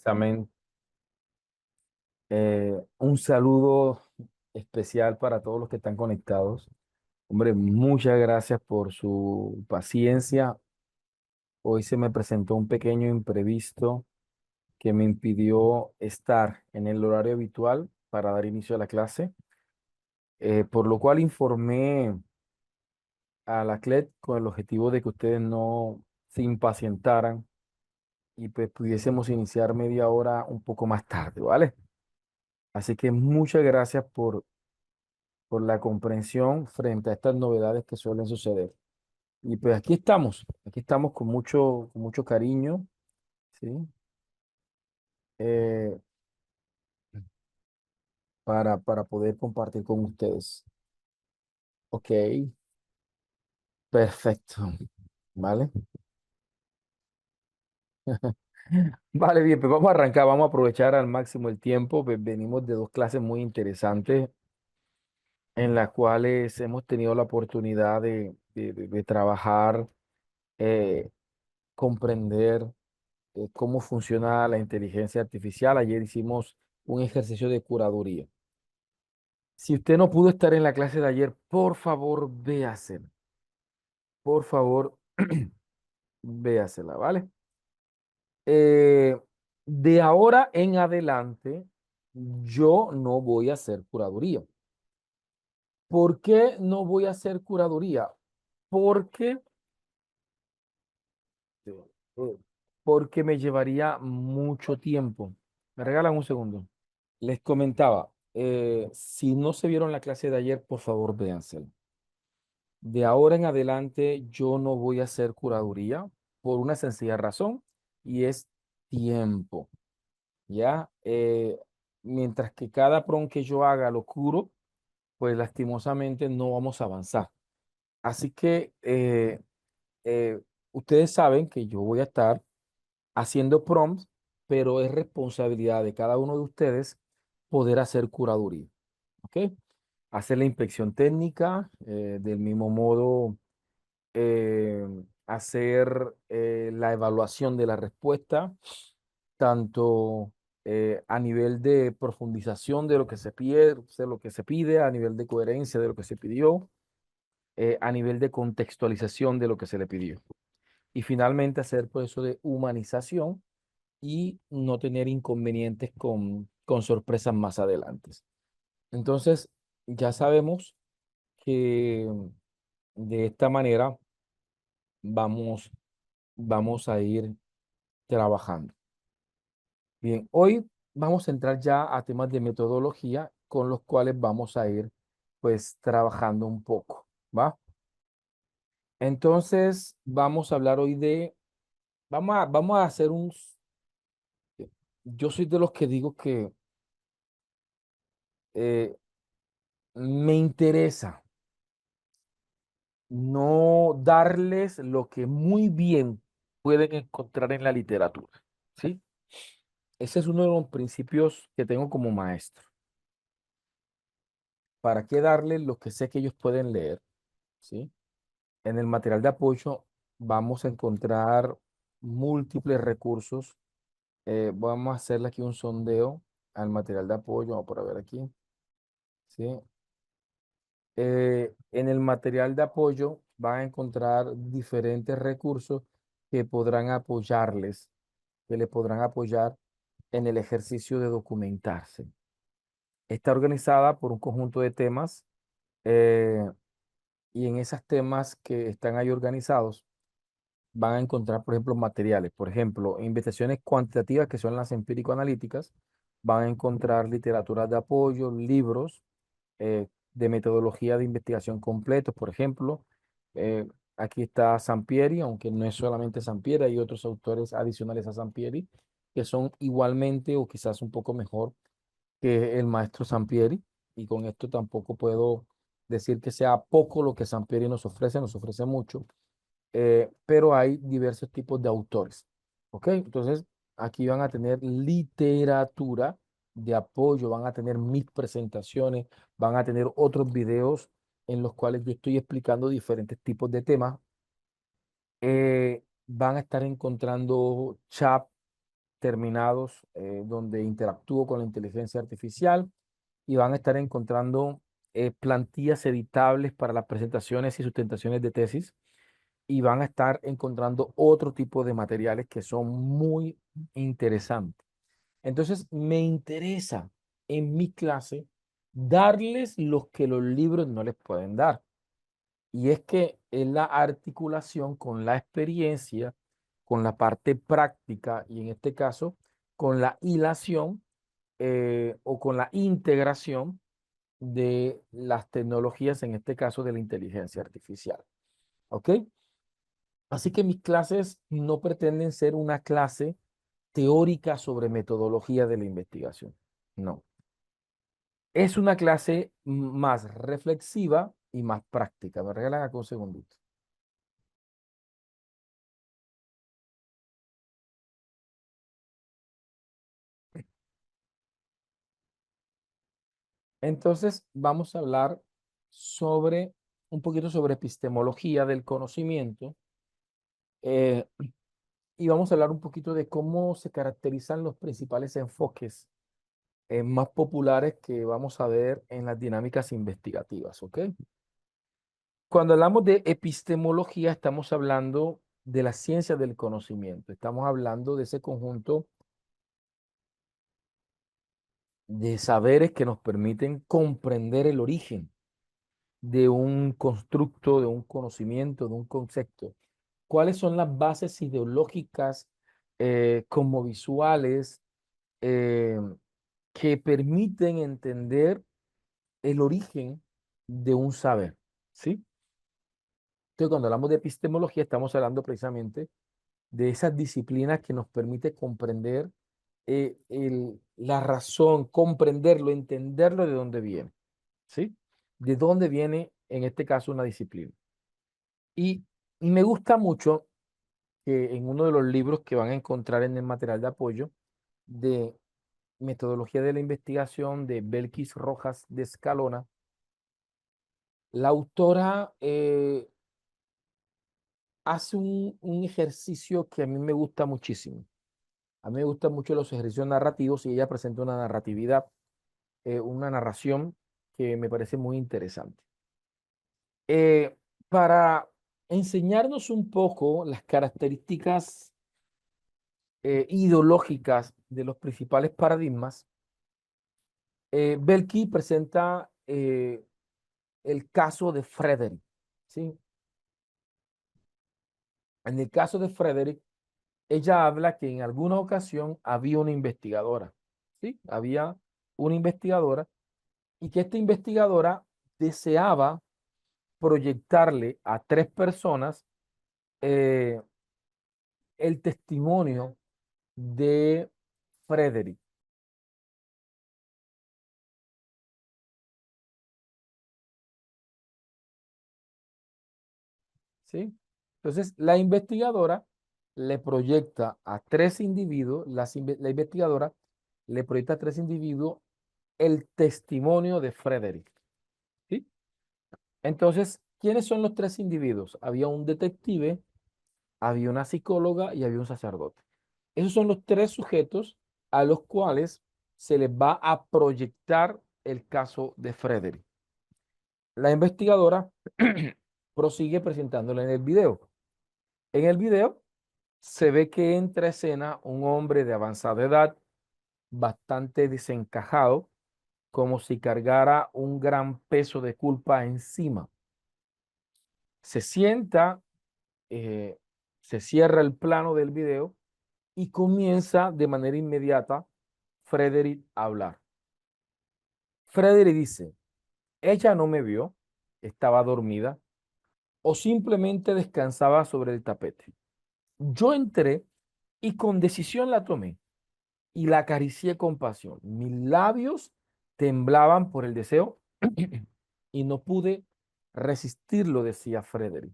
inmensamente. Un saludo especial para todos los que están conectados. Hombre, muchas gracias por su paciencia. Hoy se me presentó un pequeño imprevisto que me impidió estar en el horario habitual para dar inicio a la clase, por lo cual informé a la CLED con el objetivo de que ustedes no se impacientaran y pues pudiésemos iniciar media hora un poco más tarde, ¿vale? Así que muchas gracias por la comprensión frente a estas novedades que suelen suceder. Y pues aquí estamos con mucho cariño, ¿sí? Eh, para poder compartir con ustedes. Ok, perfecto, ¿vale? Vale, bien, pues vamos a arrancar, vamos a aprovechar al máximo el tiempo. Venimos de dos clases muy interesantes en las cuales hemos tenido la oportunidad de trabajar, eh, comprender cómo funciona la inteligencia artificial. Ayer hicimos un ejercicio de curaduría. Si usted no pudo estar en la clase de ayer, por favor, véasela. Por favor, véasela, ¿vale? Eh, de ahora en adelante, yo no voy a hacer curaduría. ¿Por qué no voy a hacer curaduría? Porque, eh, porque me llevaría mucho tiempo. ¿Me regalan un segundo? Les comentaba, si no se vieron la clase de ayer, por favor, véansela. De ahora en adelante, yo no voy a hacer curaduría por una sencilla razón y es tiempo, ¿ya? Mientras que cada prompt que yo haga lo curo, pues lastimosamente no vamos a avanzar. Así que eh, ustedes saben que yo voy a estar haciendo prompts, pero es responsabilidad de cada uno de ustedes poder hacer curaduría. ¿Ok? Hacer la inspección técnica, del mismo modo, eh, hacer la evaluación de la respuesta, tanto a nivel de profundización de lo que se pide, de lo que se pide, a nivel de coherencia de lo que se pidió, a nivel de contextualización de lo que se le pidió. Y finalmente hacer proceso de humanización y no tener inconvenientes con sorpresas más adelante. Entonces, ya sabemos que de esta manera vamos, vamos a ir trabajando. Bien, hoy vamos a entrar ya a temas de metodología con los cuales vamos a ir pues trabajando un poco, ¿va? Entonces, vamos a hablar hoy vamos a hacer yo soy de los que digo que eh, me interesa no darles lo que muy bien pueden encontrar en la literatura, ¿sí? Ese es uno de los principios que tengo como maestro. ¿Para qué darles lo que sé que ellos pueden leer? ¿Sí? En el material de apoyo vamos a encontrar múltiples recursos. Vamos a hacerle aquí un sondeo al material de apoyo. Vamos por ver aquí. ¿Sí? En el material de apoyo van a encontrar diferentes recursos que podrán apoyarles, que le podrán apoyar en el ejercicio de documentarse. Está organizada por un conjunto de temas, eh, y en esos temas que están ahí organizados van a encontrar, por ejemplo, materiales. Por ejemplo, investigaciones cuantitativas, que son las empírico-analíticas, van a encontrar literatura de apoyo, libros de metodología de investigación completos. Por ejemplo, eh, aquí está Sampieri, aunque no es solamente Sampieri, hay otros autores adicionales a Sampieri que son igualmente o quizás un poco mejor que el maestro Sampieri, y con esto tampoco puedo decir que sea poco lo que Sampieri nos ofrece mucho, pero hay diversos tipos de autores, ¿ok? Entonces, aquí van a tener literatura de apoyo, van a tener mis presentaciones, van a tener otros videos en los cuales yo estoy explicando diferentes tipos de temas. Van a estar encontrando chat terminados donde interactúo con la inteligencia artificial y van a estar encontrando plantillas editables para las presentaciones y sustentaciones de tesis y van a estar encontrando otro tipo de materiales que son muy interesantes. Entonces, me interesa en mi clase darles los que los libros no les pueden dar. Y es que es la articulación con la experiencia, con la parte práctica y en este caso con la hilación o con la integración de las tecnologías, en este caso de la inteligencia artificial. ¿Ok? Así que mis clases no pretenden ser una clase teórica sobre metodología de la investigación. No. Es una clase más reflexiva y más práctica. Me regalan acá un segundito. Entonces, vamos a hablar sobre un poquito sobre epistemología del conocimiento eh, y vamos a hablar un poquito de cómo se caracterizan los principales enfoques más populares que vamos a ver en las dinámicas investigativas, ¿ok? Cuando hablamos de epistemología, estamos hablando de la ciencia del conocimiento, estamos hablando de ese conjunto de saberes que nos permiten comprender el origen de un constructo, de un conocimiento, de un concepto. ¿Cuáles son las bases ideológicas, como visuales, eh, que permiten entender el origen de un saber? ¿Sí? Entonces, cuando hablamos de epistemología, estamos hablando precisamente de esas disciplinas que nos permite comprender la razón, comprenderlo, entenderlo de dónde viene. ¿Sí? De dónde viene, en este caso, una disciplina. Y me gusta mucho que en uno de los libros que van a encontrar en el material de apoyo de metodología de la investigación de Belkis Rojas de Escalona, la autora hace un ejercicio que a mí me gusta muchísimo. A mí me gustan mucho los ejercicios narrativos y ella presenta una narratividad, una narración que me parece muy interesante. Eh, para enseñarnos un poco las características ideológicas de los principales paradigmas, Belki presenta el caso de Frederick. ¿Sí? En el caso de Frederick, ella habla que en alguna ocasión había una investigadora. ¿Sí? Había una investigadora y que esta investigadora deseaba proyectarle a tres personas eh, el testimonio de Frederick. ¿Sí? Entonces, la investigadora le proyecta a tres individuos, la investigadora le proyecta a tres individuos el testimonio de Frederick. ¿Sí? Entonces, ¿quiénes son los tres individuos? Había un detective, había una psicóloga y había un sacerdote. Esos son los tres sujetos a los cuales se les va a proyectar el caso de Frederick. La investigadora prosigue presentándolo en el video. En el video se ve que entra a escena un hombre de avanzada edad, bastante desencajado, como si cargara un gran peso de culpa encima. Se sienta, eh, se cierra el plano del video y comienza de manera inmediata Frederick a hablar. Frederick dice, ella no me vio, estaba dormida o simplemente descansaba sobre el tapete. Yo entré y con decisión la tomé y la acaricié con pasión. Mis labios temblaban por el deseo y no pude resistirlo, decía Frederick.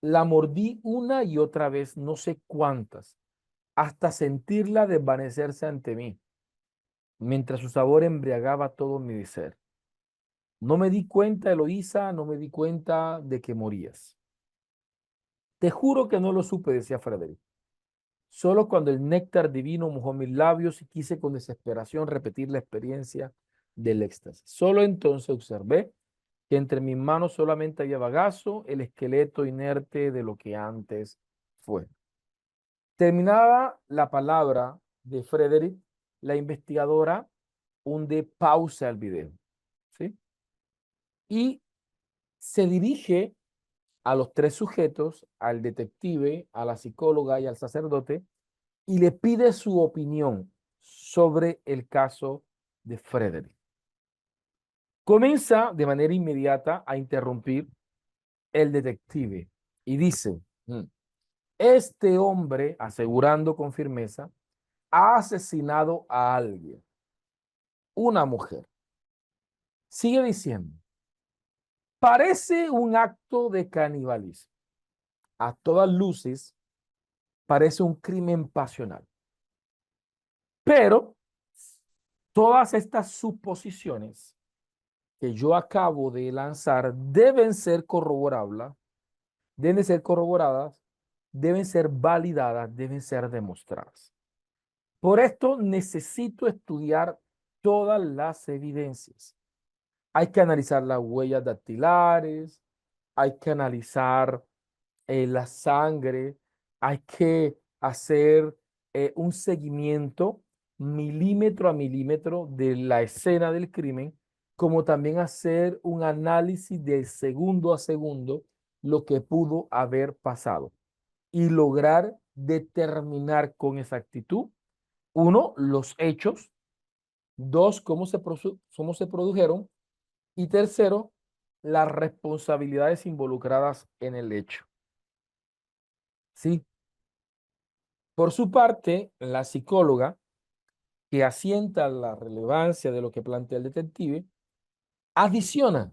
La mordí una y otra vez, no sé cuántas, hasta sentirla desvanecerse ante mí, mientras su sabor embriagaba todo mi ser. No me di cuenta, Eloísa, no me di cuenta de que morías. Te juro que no lo supe, decía Frederick. Solo cuando el néctar divino mojó mis labios y quise con desesperación repetir la experiencia del éxtasis. Solo entonces observé que entre mis manos solamente había bagazo, el esqueleto inerte de lo que antes fue. Terminaba la palabra de Frederick, la investigadora hunde pausa al video, ¿sí? Y se dirige a los tres sujetos, al detective, a la psicóloga y al sacerdote, y le pide su opinión sobre el caso de Frederick. Comienza de manera inmediata a interrumpir el detective y dice, este hombre, asegurando con firmeza, ha asesinado a alguien, una mujer. Sigue diciendo, parece un acto de canibalismo. A todas luces, parece un crimen pasional. Pero todas estas suposiciones que yo acabo de lanzar deben ser corroboradas, deben ser validadas, deben ser demostradas. Por esto necesito estudiar todas las evidencias. Hay que analizar las huellas dactilares, hay que analizar la sangre, hay que hacer un seguimiento milímetro a milímetro de la escena del crimen, como también hacer un análisis de segundo a segundo lo que pudo haber pasado y lograr determinar con exactitud, uno, los hechos, dos, cómo se produjeron y tercero, las responsabilidades involucradas en el hecho. ¿Sí? Por su parte, la psicóloga, que asienta la relevancia de lo que plantea el detective, adiciona,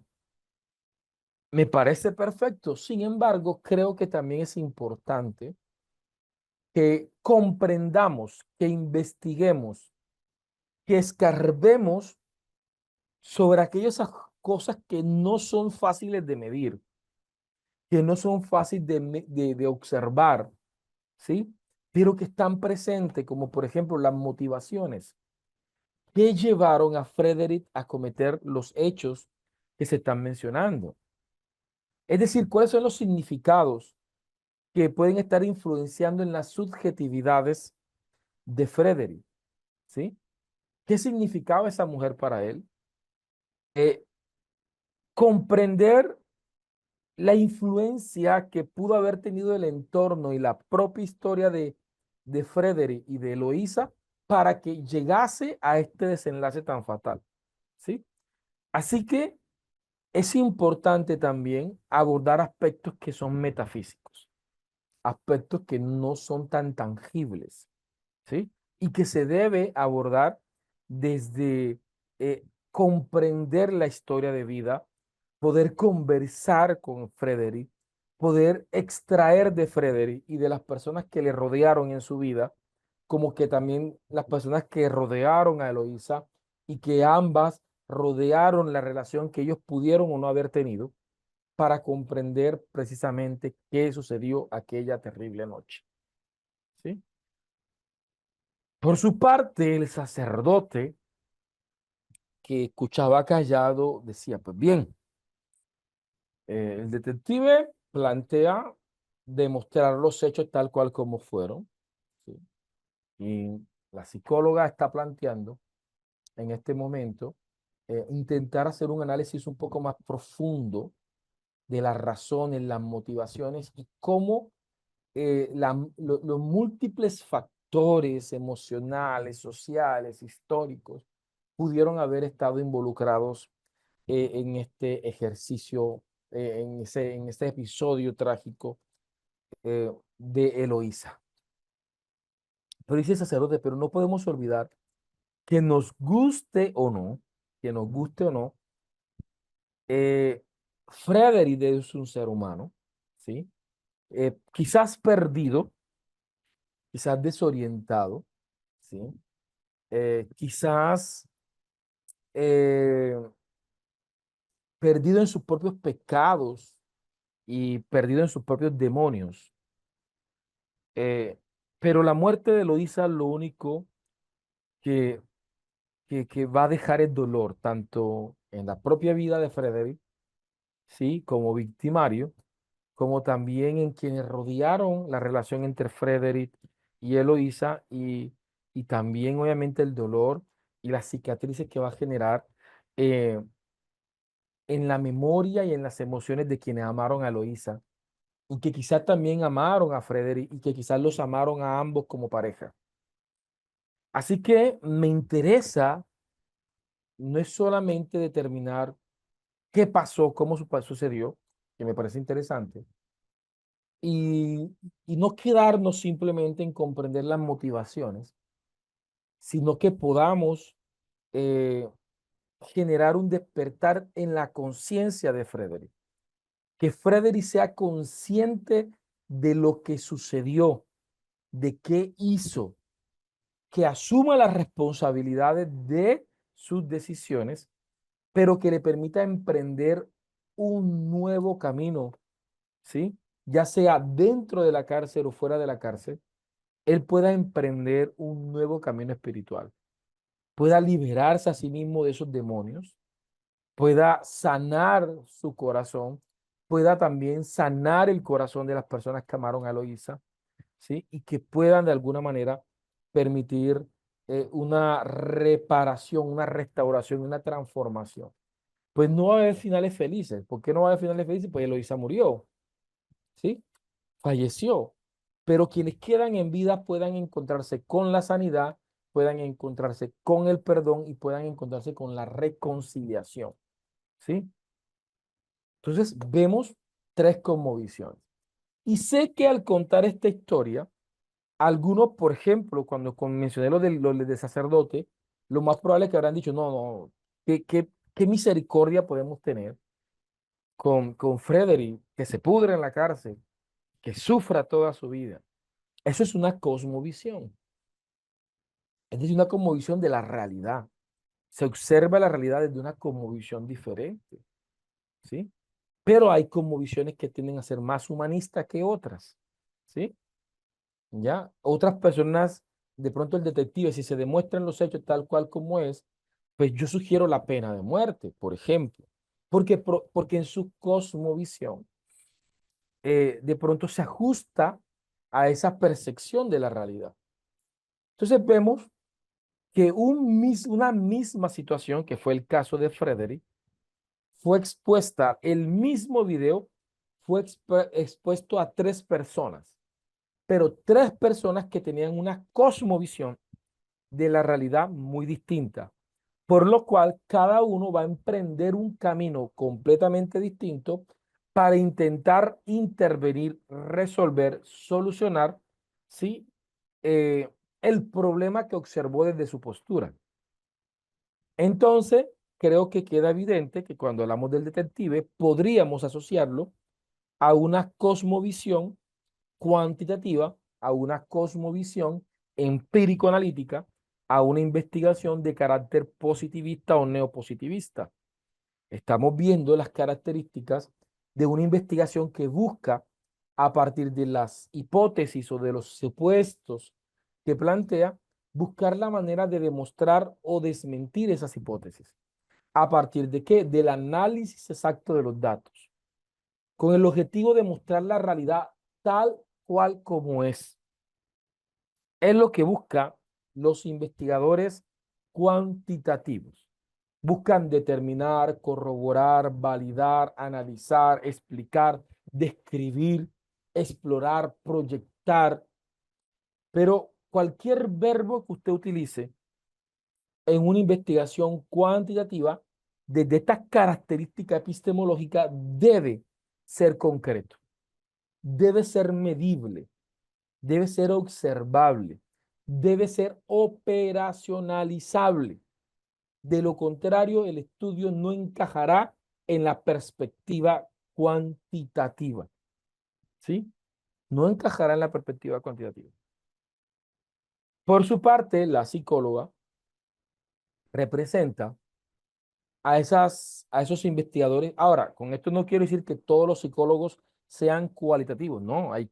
me parece perfecto, sin embargo, creo que también es importante que comprendamos, que investiguemos, que escarbemos sobre aquellas cosas que no son fáciles de medir, que no son fáciles de observar, ¿sí? Pero que están presentes, como por ejemplo las motivaciones que llevaron a Frederick a cometer los hechos que se están mencionando. Es decir, cuáles son los significados que pueden estar influenciando en las subjetividades de Frederick, ¿sí? ¿Qué significaba esa mujer para él? Eh, comprender la influencia que pudo haber tenido el entorno y la propia historia de Frederick y de Eloísa para que llegase a este desenlace tan fatal, ¿sí? Así que es importante también abordar aspectos que son metafísicos, aspectos que no son tan tangibles, ¿sí? Y que se debe abordar desde comprender la historia de vida, poder conversar con Frederick, poder extraer de Frederick y de las personas que le rodearon en su vida, como que también las personas que rodearon a Eloísa y que ambas rodearon la relación que ellos pudieron o no haber tenido para comprender precisamente qué sucedió aquella terrible noche. ¿Sí? Por su parte, el sacerdote que escuchaba callado decía, pues bien, el detective plantea demostrar los hechos tal cual como fueron, ¿sí? Y la psicóloga está planteando en este momento intentar hacer un análisis un poco más profundo de las razones, las motivaciones y cómo los múltiples factores emocionales, sociales, históricos, pudieron haber estado involucrados en este ejercicio, en este episodio trágico de Eloísa. Pero dice el sacerdote, pero no podemos olvidar que nos guste o no, que nos guste o no, Frederick es un ser humano, ¿sí? Quizás perdido, quizás desorientado, ¿sí? Quizás eh, perdido en sus propios pecados y perdido en sus propios demonios. Eh, Pero la muerte de Eloísa lo único que, que va a dejar es dolor, tanto en la propia vida de Frederick, ¿sí? Como victimario, como también en quienes rodearon la relación entre Frederick y Eloísa y también obviamente el dolor y las cicatrices que va a generar eh, en la memoria y en las emociones de quienes amaron a Eloísa y que quizás también amaron a Frederick y que quizás los amaron a ambos como pareja. Así que me interesa no es solamente determinar qué pasó, cómo sucedió, que me parece interesante, y, y no quedarnos simplemente en comprender las motivaciones, sino que podamos eh, generar un despertar en la conciencia de Frederick, que Frederick sea consciente de lo que sucedió, de qué hizo, que asuma las responsabilidades de sus decisiones, pero que le permita emprender un nuevo camino, ¿sí? Ya sea dentro de la cárcel o fuera de la cárcel, él pueda emprender un nuevo camino espiritual, pueda liberarse a sí mismo de esos demonios, pueda sanar su corazón, pueda también sanar el corazón de las personas que amaron a Eloísa, ¿sí? Y que puedan de alguna manera permitir una reparación, una restauración, una transformación. Pues no va a haber finales felices. ¿Por qué no va a haber finales felices? Pues Eloísa murió, ¿sí? Falleció. Pero quienes quedan en vida puedan encontrarse con la sanidad, puedan encontrarse con el perdón y puedan encontrarse con la reconciliación, ¿sí? Entonces vemos tres cosmovisiones. Y sé que al contar esta historia, algunos, por ejemplo, cuando mencioné lo de sacerdote, lo más probable es que habrán dicho, no, no, qué misericordia podemos tener con Frederick, que se pudre en la cárcel, que sufra toda su vida. Eso es una cosmovisión, es decir, una cosmovisión de la realidad. Se observa la realidad desde una cosmovisión diferente, ¿sí? Pero hay cosmovisiones que tienden a ser más humanistas que otras, ¿sí? ¿Ya? Otras personas, de pronto el detective, si se demuestran los hechos tal cual como es, pues yo sugiero la pena de muerte, por ejemplo, porque en su cosmovisión de pronto se ajusta a esa percepción de la realidad. Entonces vemos que una misma situación, que fue el caso de Frederick, fue expuesta, el mismo video fue expuesto a tres personas, pero tres personas que tenían una cosmovisión de la realidad muy distinta, por lo cual cada uno va a emprender un camino completamente distinto para intentar intervenir, resolver, solucionar, ¿sí? Eh, el problema que observó desde su postura. Entonces, creo que queda evidente que cuando hablamos del detective, podríamos asociarlo a una cosmovisión cuantitativa, a una cosmovisión empírico-analítica, a una investigación de carácter positivista o neopositivista. Estamos viendo las características de una investigación que busca, a partir de las hipótesis o de los supuestos que plantea, buscar la manera de demostrar o desmentir esas hipótesis. ¿A partir de qué? Del análisis exacto de los datos, con el objetivo de mostrar la realidad tal cual como es. Es lo que buscan los investigadores cuantitativos. Buscan determinar, corroborar, validar, analizar, explicar, describir, explorar, proyectar, pero cualquier verbo que usted utilice en una investigación cuantitativa, desde esta característica epistemológica, debe ser concreto, debe ser medible, debe ser observable, debe ser operacionalizable. De lo contrario, el estudio no encajará en la perspectiva cuantitativa, ¿sí? No encajará en la perspectiva cuantitativa. Por su parte, la psicóloga representa a esos investigadores. Ahora, con esto no quiero decir que todos los psicólogos sean cualitativos, no, hay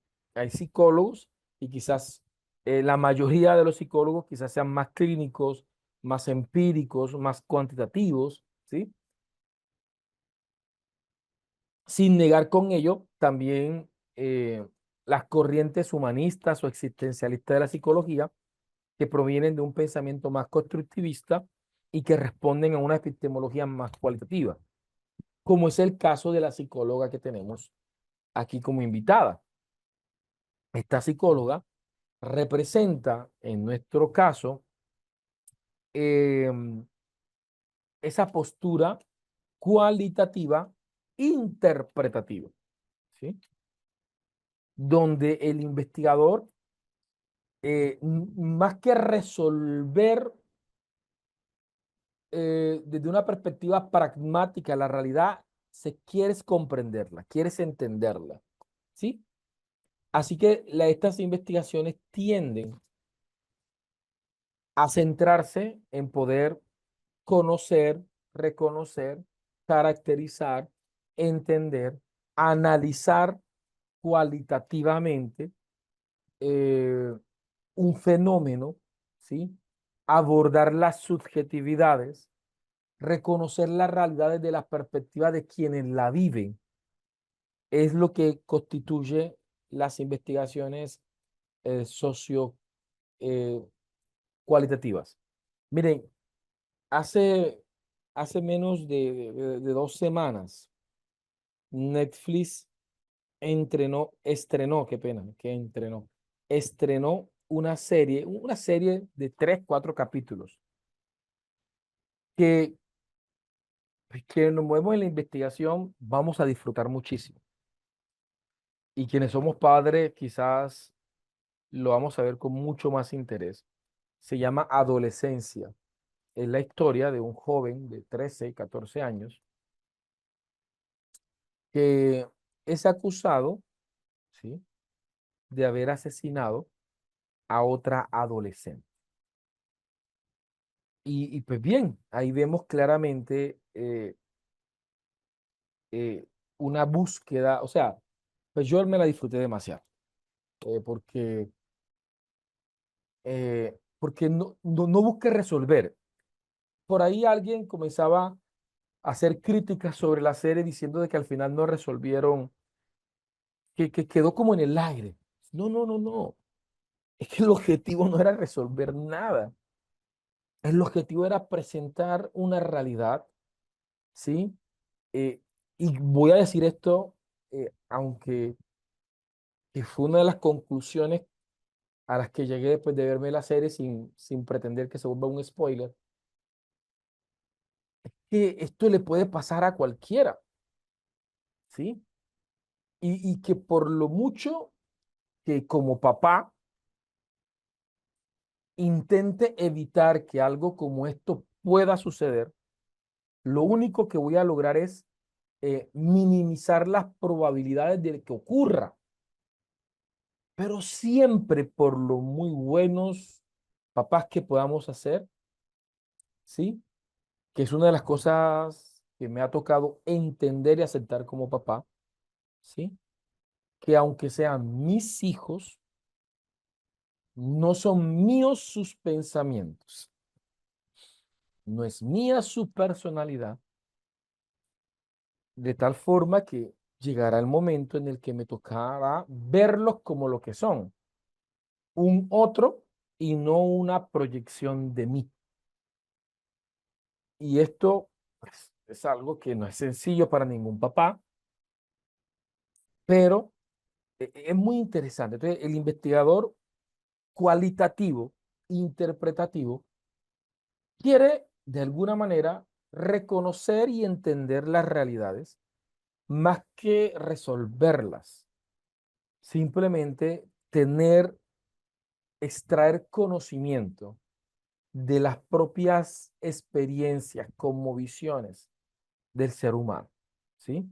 psicólogos y quizás La mayoría de los psicólogos quizás sean más clínicos, más empíricos, más cuantitativos, ¿sí? Sin negar con ello también las corrientes humanistas o existencialistas de la psicología que provienen de un pensamiento más constructivista y que responden a una epistemología más cualitativa, como es el caso de la psicóloga que tenemos aquí como invitada. Esta psicóloga representa, en nuestro caso, em, esa postura cualitativa interpretativa, ¿sí? Donde el investigador, más que resolver desde una perspectiva pragmática la realidad, se quieres comprenderla, quieres entenderla, ¿sí? Así que estas investigaciones tienden a centrarse en poder conocer, reconocer, caracterizar, entender, analizar cualitativamente eh, un fenómeno, ¿sí? Abordar las subjetividades, reconocer la realidad desde la perspectiva de quienes la viven, es lo que constituye las investigaciones socio eh, cualitativas. Miren, hace, hace menos de 2 semanas, Netflix qué pena, que estrenó una serie de 3, 4 capítulos que, que nos movemos en la investigación, vamos a disfrutar muchísimo. Y quienes somos padres, quizás lo vamos a ver con mucho más interés. Se llama Adolescencia. Es la historia de un joven de 13, 14 años que es acusado, ¿sí?, de haber asesinado a otra adolescente. Pues bien, ahí vemos claramente una búsqueda, o sea, pues yo me la disfruté demasiado, porque no busqué resolver. Por ahí alguien comenzaba a hacer críticas sobre la serie diciendo de que al final no resolvieron, que quedó como en el aire. No, no, no, no. Es que el objetivo no era resolver nada. El objetivo era presentar una realidad, ¿sí? Eh, y voy a decir esto, aunque que fue una de las conclusiones a las que llegué después de verme la serie sin pretender que se vuelva un spoiler, que esto le puede pasar a cualquiera, ¿sí? Y que por lo mucho que como papá intente evitar que algo como esto pueda suceder, lo único que voy a lograr es minimizar las probabilidades de que ocurra. Pero siempre por lo muy buenos papás que podamos hacer, ¿sí? Que es una de las cosas que me ha tocado entender y aceptar como papá, ¿sí? Que aunque sean mis hijos, no son míos sus pensamientos, no es mía su personalidad, de tal forma que llegará el momento en el que me tocará verlos como lo que son, un otro y no una proyección de mí. Y esto pues, es algo que no es sencillo para ningún papá, pero es muy interesante. Entonces, el investigador cualitativo, interpretativo, quiere de alguna manera reconocer y entender las realidades más que resolverlas. Simplemente extraer conocimiento de las propias experiencias, como visiones del ser humano, ¿sí?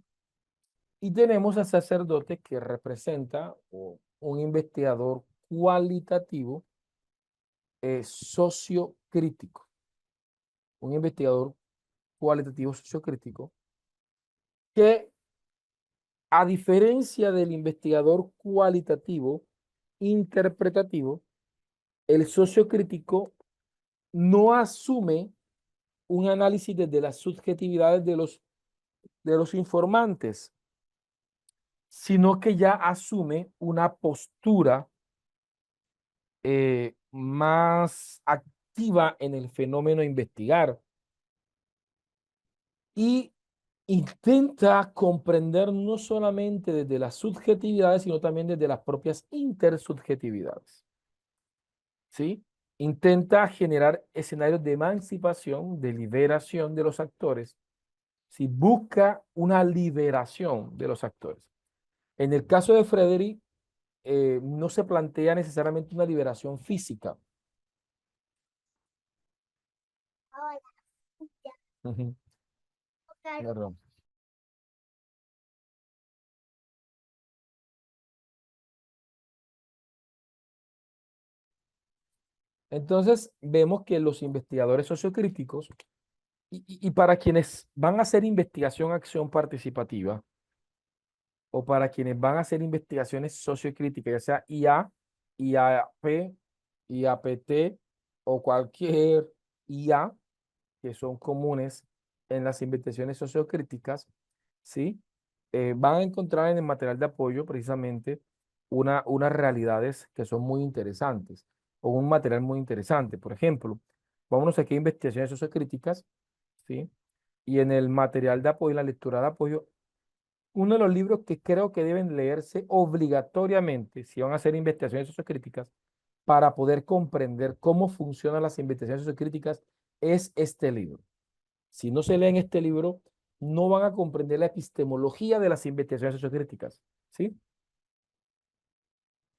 Y tenemos al sacerdote que representa un investigador cualitativo sociocrítico, un investigador cualitativo sociocrítico que, a diferencia del investigador cualitativo interpretativo, el socio crítico no asume un análisis desde las subjetividades de los informantes, sino que ya asume una postura más activa en el fenómeno a investigar y intenta comprender no solamente desde las subjetividades, sino también desde las propias intersubjetividades. ¿Sí? Intenta generar escenarios de emancipación, de liberación de los actores. ¿Sí? Busca una liberación de los actores. En el caso de Frederick, no se plantea necesariamente una liberación física. Ujú. Claro. Entonces, vemos que los investigadores sociocríticos y para quienes van a hacer investigación, acción participativa, o para quienes van a hacer investigaciones sociocríticas, ya sea IA, IAP, IAPT o cualquier IA que son comunes en las investigaciones sociocríticas, ¿sí? Van a encontrar en el material de apoyo precisamente unas realidades que son muy interesantes o un material muy interesante. Por ejemplo, vámonos aquí a investigaciones sociocríticas, ¿sí? Y en el material de apoyo, la lectura de apoyo, uno de los libros que creo que deben leerse obligatoriamente si van a hacer investigaciones sociocríticas para poder comprender cómo funcionan las investigaciones sociocríticas es este libro. Si no se leen este libro, no van a comprender la epistemología de las investigaciones sociocríticas, ¿sí?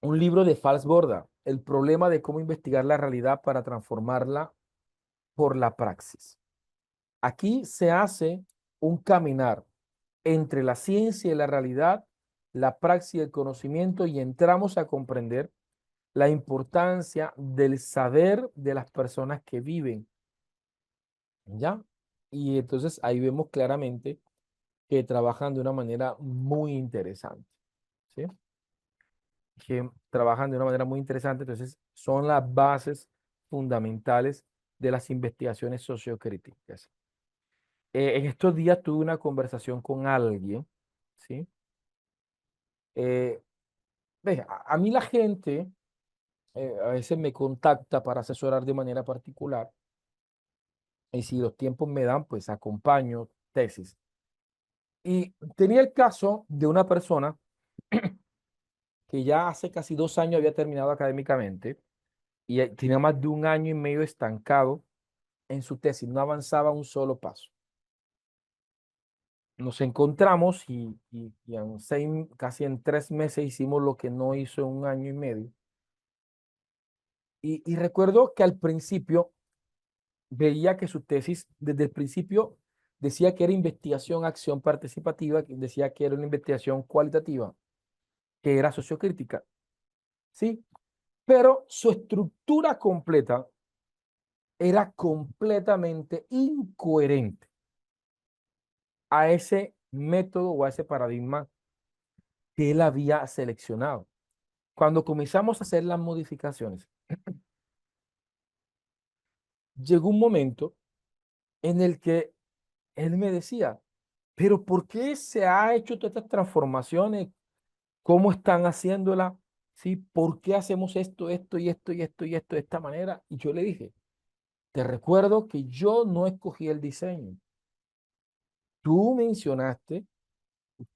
Un libro de Fals Borda, el problema de cómo investigar la realidad para transformarla por la praxis. Aquí se hace un caminar entre la ciencia y la realidad, la praxis y el conocimiento, y entramos a comprender la importancia del saber de las personas que viven, ¿ya? Y entonces ahí vemos claramente que trabajan de una manera muy interesante, ¿sí? Que trabajan de una manera muy interesante, entonces son las bases fundamentales de las investigaciones sociocríticas. En estos días tuve una conversación con alguien, ¿sí? Eh, a mí la gente a veces me contacta para asesorar de manera particular y si los tiempos me dan, pues acompaño tesis. Y tenía el caso de una persona que ya hace casi 2 años había terminado académicamente y tenía más de un año y medio estancado en su tesis, no avanzaba un solo paso. Nos encontramos y casi en 3 meses hicimos lo que no hizo en un año y medio. Y recuerdo que al principio veía que su tesis, desde el principio, decía que era investigación, acción participativa, que decía que era una investigación cualitativa, que era sociocrítica, ¿sí? Pero su estructura completa era completamente incoherente a ese método o a ese paradigma que él había seleccionado. Cuando comenzamos a hacer las modificaciones, llegó un momento en el que él me decía, pero ¿por qué se ha hecho todas estas transformaciones? ¿Cómo están haciéndola? ¿Sí? ¿Por qué hacemos esto, esto y esto y esto y esto de esta manera? Y yo le dije, te recuerdo que yo no escogí el diseño. Tú mencionaste,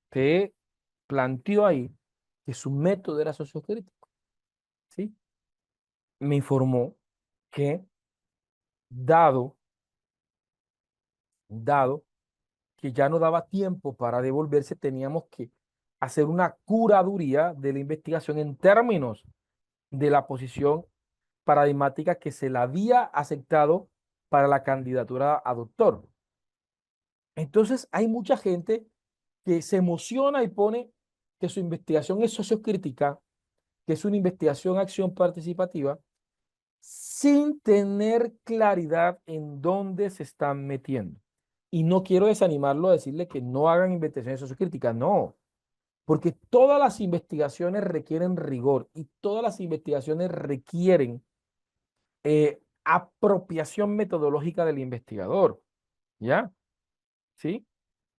te planteó ahí que su método era sociocrítico, ¿sí? Me informó que dado, dado que ya no daba tiempo para devolverse, teníamos que hacer una curaduría de la investigación en términos de la posición paradigmática que se la había aceptado para la candidatura a doctor. Entonces, hay mucha gente que se emociona y pone que su investigación es sociocrítica, que es una investigación acción participativa, sin tener claridad en dónde se están metiendo. Y no quiero desanimarlo a decirle que no hagan investigaciones sociocríticas, no, porque todas las investigaciones requieren rigor y todas las investigaciones requieren apropiación metodológica del investigador, ¿ya? ¿Sí?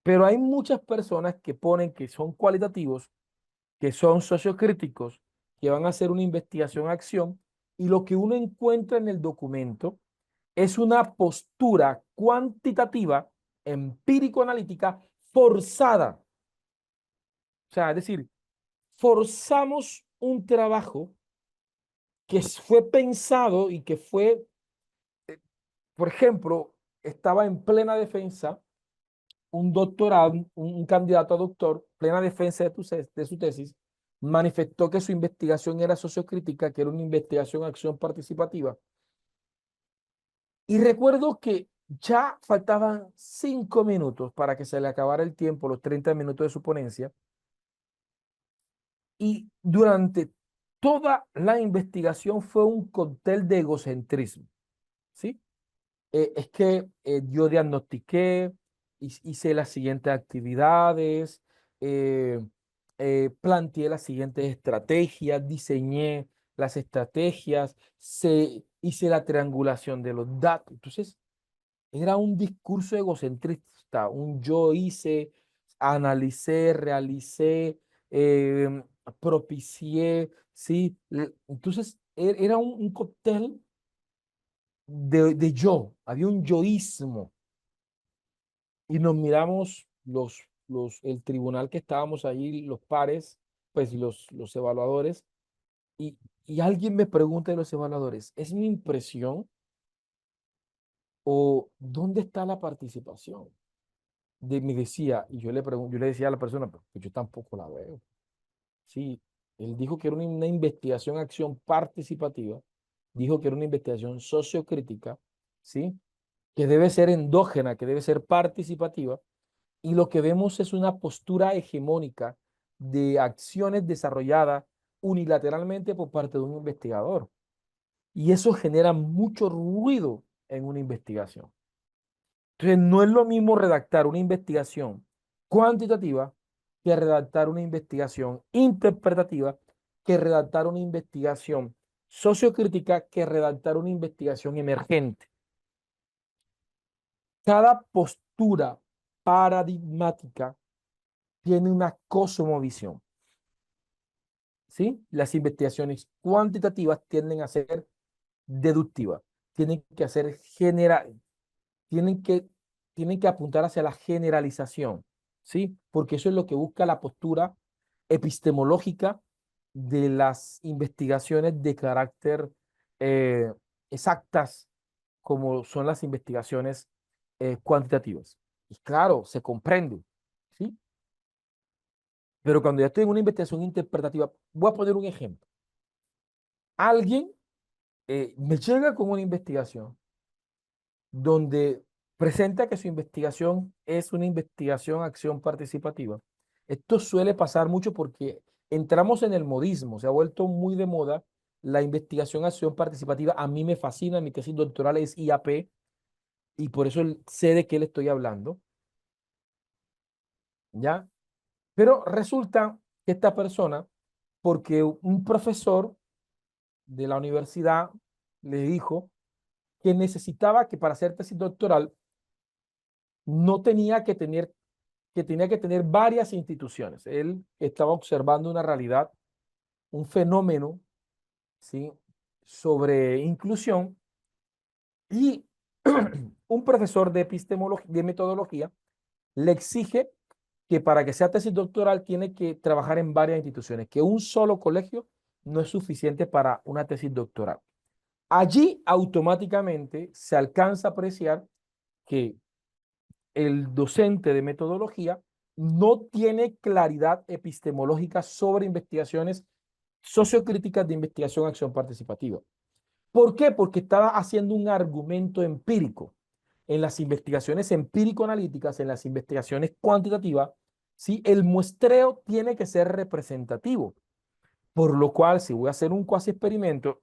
Pero hay muchas personas que ponen que son cualitativos, que son sociocríticos, que van a hacer una investigación-acción, y lo que uno encuentra en el documento es una postura cuantitativa, empírico-analítica, forzada. O sea, es decir, forzamos un trabajo que fue pensado y que fue, eh, por ejemplo, estaba en plena defensa un doctorado, un candidato a doctor, plena defensa de su tesis, manifestó que su investigación era sociocrítica, que era una investigación acción participativa. Y recuerdo que ya faltaban 5 minutos para que se le acabara el tiempo, los 30 minutos de su ponencia, y durante toda la investigación fue un cóctel de egocentrismo, ¿sí? Es que yo diagnostiqué, hice las siguientes actividades, eh, planteé las siguientes estrategias, diseñé las estrategias, hice la triangulación de los datos. Entonces, era un discurso egocentrista, un yo hice, analicé, realicé, eh, propicié, ¿sí? Entonces, era un cóctel de yo, había un yoísmo, y nos miramos el tribunal que estábamos allí, los pares, pues los evaluadores, y, y alguien me pregunta de los evaluadores, ¿es mi impresión o dónde está la participación? Me decía, y yo le decía a la persona, pues yo tampoco la veo. Sí, él dijo que era una investigación, acción participativa, dijo que era una investigación sociocrítica, ¿sí? Que debe ser endógena, que debe ser participativa, y lo que vemos es una postura hegemónica de acciones desarrolladas unilateralmente por parte de un investigador. Y eso genera mucho ruido en una investigación. Entonces, no es lo mismo redactar una investigación cuantitativa que redactar una investigación interpretativa, que redactar una investigación sociocrítica, que redactar una investigación emergente. Cada postura paradigmática tiene una cosmovisión, ¿sí? Las investigaciones cuantitativas tienden a ser deductivas, tienen que hacer tienen que, tienen que apuntar hacia la generalización, ¿sí? Porque eso es lo que busca la postura epistemológica de las investigaciones de carácter eh, exactas, como son las investigaciones cuantitativas. Y claro, se comprende, ¿sí? Pero cuando ya estoy en una investigación interpretativa, voy a poner un ejemplo. Alguien me llega con una investigación donde presenta que su investigación es una investigación acción participativa. Esto suele pasar mucho porque entramos en el modismo, se ha vuelto muy de moda la investigación acción participativa. A mí me fascina, mi tesis doctoral es IAP y por eso sé de qué le estoy hablando, ¿ya? Pero resulta que esta persona, porque un profesor de la universidad le dijo que necesitaba que para hacer tesis doctoral no tenía que tenía que tener varias instituciones. Él estaba observando una realidad, un fenómeno, ¿sí? Sobre inclusión, y un profesor de epistemología, de metodología, le exige que para que sea tesis doctoral tiene que trabajar en varias instituciones, que un solo colegio no es suficiente para una tesis doctoral. Allí automáticamente se alcanza a apreciar que el docente de metodología no tiene claridad epistemológica sobre investigaciones sociocríticas de investigación acción participativa. ¿Por qué? Porque estaba haciendo un argumento empírico. En las investigaciones empírico-analíticas, en las investigaciones cuantitativas, ¿sí? El muestreo tiene que ser representativo, por lo cual si voy a hacer un cuasi experimento,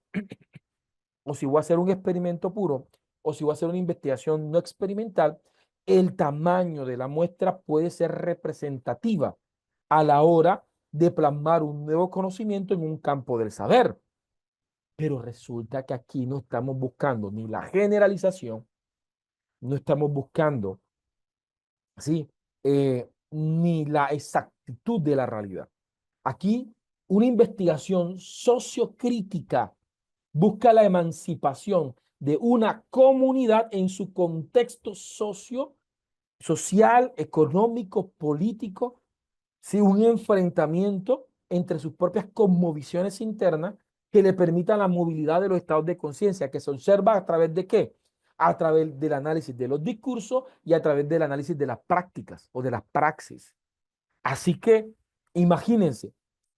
o si voy a hacer un experimento puro, o si voy a hacer una investigación no experimental, el tamaño de la muestra puede ser representativa a la hora de plasmar un nuevo conocimiento en un campo del saber. Pero resulta que aquí no estamos buscando ni la generalización, no estamos buscando, ¿sí? Ni la exactitud de la realidad. Aquí una investigación sociocrítica busca la emancipación de una comunidad en su contexto social, económico, político, ¿sí? Un enfrentamiento entre sus propias cosmovisiones internas que le permitan la movilidad de los estados de conciencia, que se observa a través de qué? A través del análisis de los discursos y a través del análisis de las prácticas o de las praxis. Así que imagínense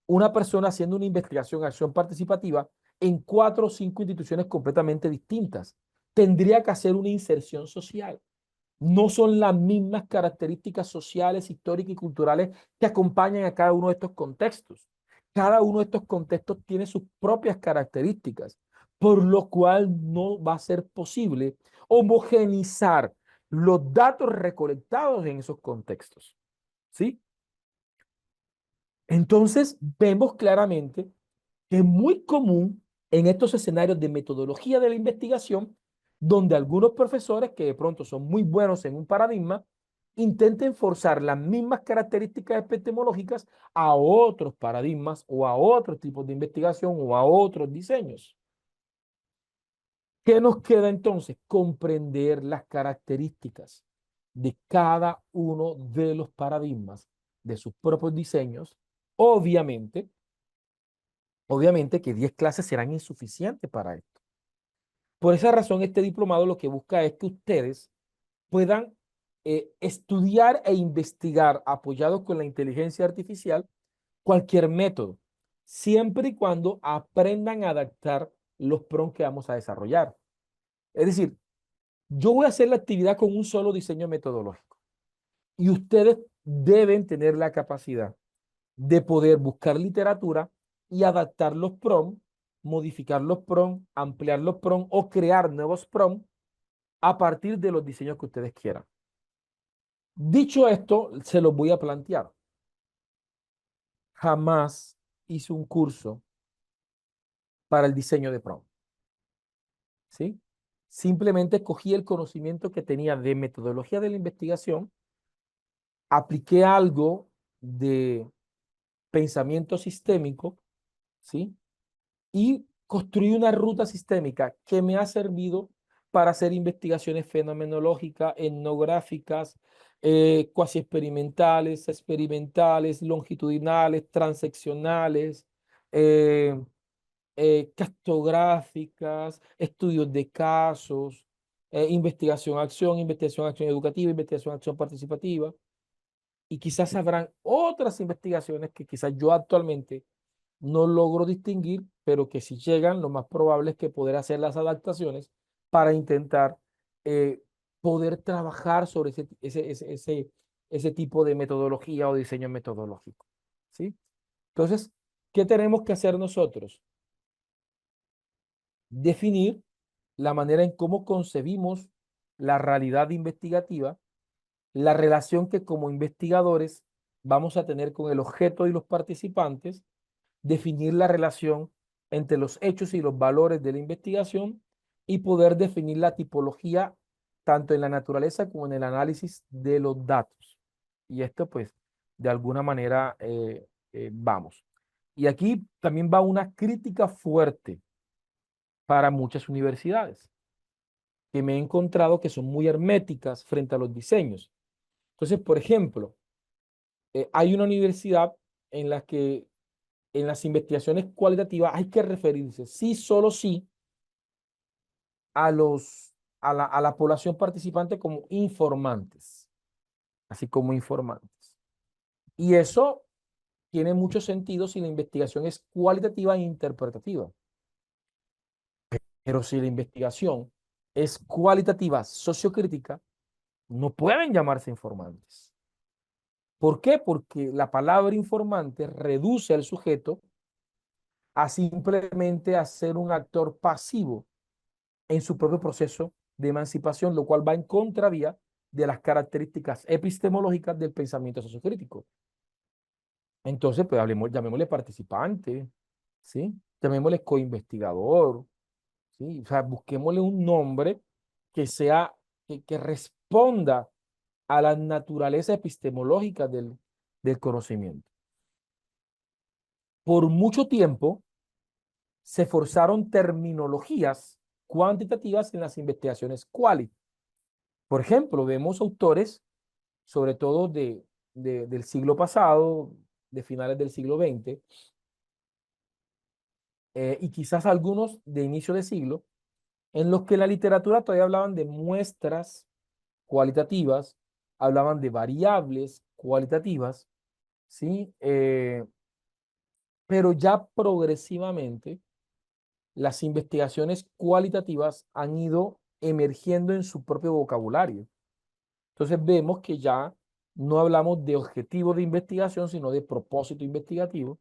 una persona haciendo una investigación, acción participativa en 4 o 5 instituciones completamente distintas. Tendría que hacer una inserción social. No son las mismas características sociales, históricas y culturales que acompañan a cada uno de estos contextos. Cada uno de estos contextos tiene sus propias características, por lo cual no va a ser posible homogenizar los datos recolectados en esos contextos. ¿Sí? Entonces, vemos claramente que es muy común en estos escenarios de metodología de la investigación, donde algunos profesores que de pronto son muy buenos en un paradigma, intenten forzar las mismas características epistemológicas a otros paradigmas o a otros tipos de investigación o a otros diseños. ¿Qué nos queda entonces? Comprender las características de cada uno de los paradigmas, de sus propios diseños. Obviamente, obviamente que 10 clases serán insuficientes para esto. Por esa razón, este diplomado lo que busca es que ustedes puedan estudiar e investigar, apoyados con la inteligencia artificial, cualquier método, siempre y cuando aprendan a adaptar los prompts que vamos a desarrollar. Es decir, yo voy a hacer la actividad con un solo diseño metodológico y ustedes deben tener la capacidad de poder buscar literatura y adaptar los prompts, modificar los prompts, ampliar los prompts o crear nuevos prompts a partir de los diseños que ustedes quieran. Dicho esto, se los voy a plantear. Jamás hice un curso para el diseño de prompt, ¿sí? Simplemente cogí el conocimiento que tenía de metodología de la investigación, apliqué algo de pensamiento sistémico, ¿sí? Y construí una ruta sistémica que me ha servido para hacer investigaciones fenomenológicas, etnográficas, cuasi experimentales, experimentales, longitudinales, transeccionales, eh, cartográficas, estudios de casos, investigación, acción educativa, investigación, acción participativa. Y quizás habrán otras investigaciones que quizás yo actualmente no logro distinguir, pero que si llegan, lo más probable es que poder hacer las adaptaciones para intentar eh, poder trabajar sobre ese tipo de metodología o diseño metodológico. ¿Sí? Entonces, ¿qué tenemos que hacer nosotros? Definir la manera en cómo concebimos la realidad investigativa, la relación que como investigadores vamos a tener con el objeto y los participantes, definir la relación entre los hechos y los valores de la investigación y poder definir la tipología tanto en la naturaleza como en el análisis de los datos. Y esto pues de alguna manera vamos. Y aquí también va una crítica fuerte para muchas universidades que me he encontrado que son muy herméticas frente a los diseños. Entonces, por ejemplo, hay una universidad en la que en las investigaciones cualitativas hay que referirse, sí, solo sí, a la población participante como informantes, así como informantes. Y eso tiene mucho sentido si la investigación es cualitativa e interpretativa. Pero si la investigación es cualitativa, sociocrítica, no pueden llamarse informantes. ¿Por qué? Porque la palabra informante reduce al sujeto a simplemente a ser un actor pasivo en su propio proceso de emancipación, lo cual va en contravía de las características epistemológicas del pensamiento sociocrítico. Entonces, pues hablemos, llamémosle participante, ¿sí? llamémosle coinvestigador, ¿sí? O sea, busquémosle un nombre que sea, que responda a la naturaleza epistemológica del conocimiento. Por mucho tiempo se forzaron terminologías cuantitativas en las investigaciones quali. Por ejemplo, vemos autores, sobre todo del siglo pasado, de finales del siglo XX, y quizás algunos de inicio de siglo, en los que la literatura todavía hablaban de muestras cualitativas, hablaban de variables cualitativas, ¿sí? Pero ya progresivamente las investigaciones cualitativas han ido emergiendo en su propio vocabulario. Entonces vemos que ya no hablamos de objetivo de investigación, sino de propósito investigativo.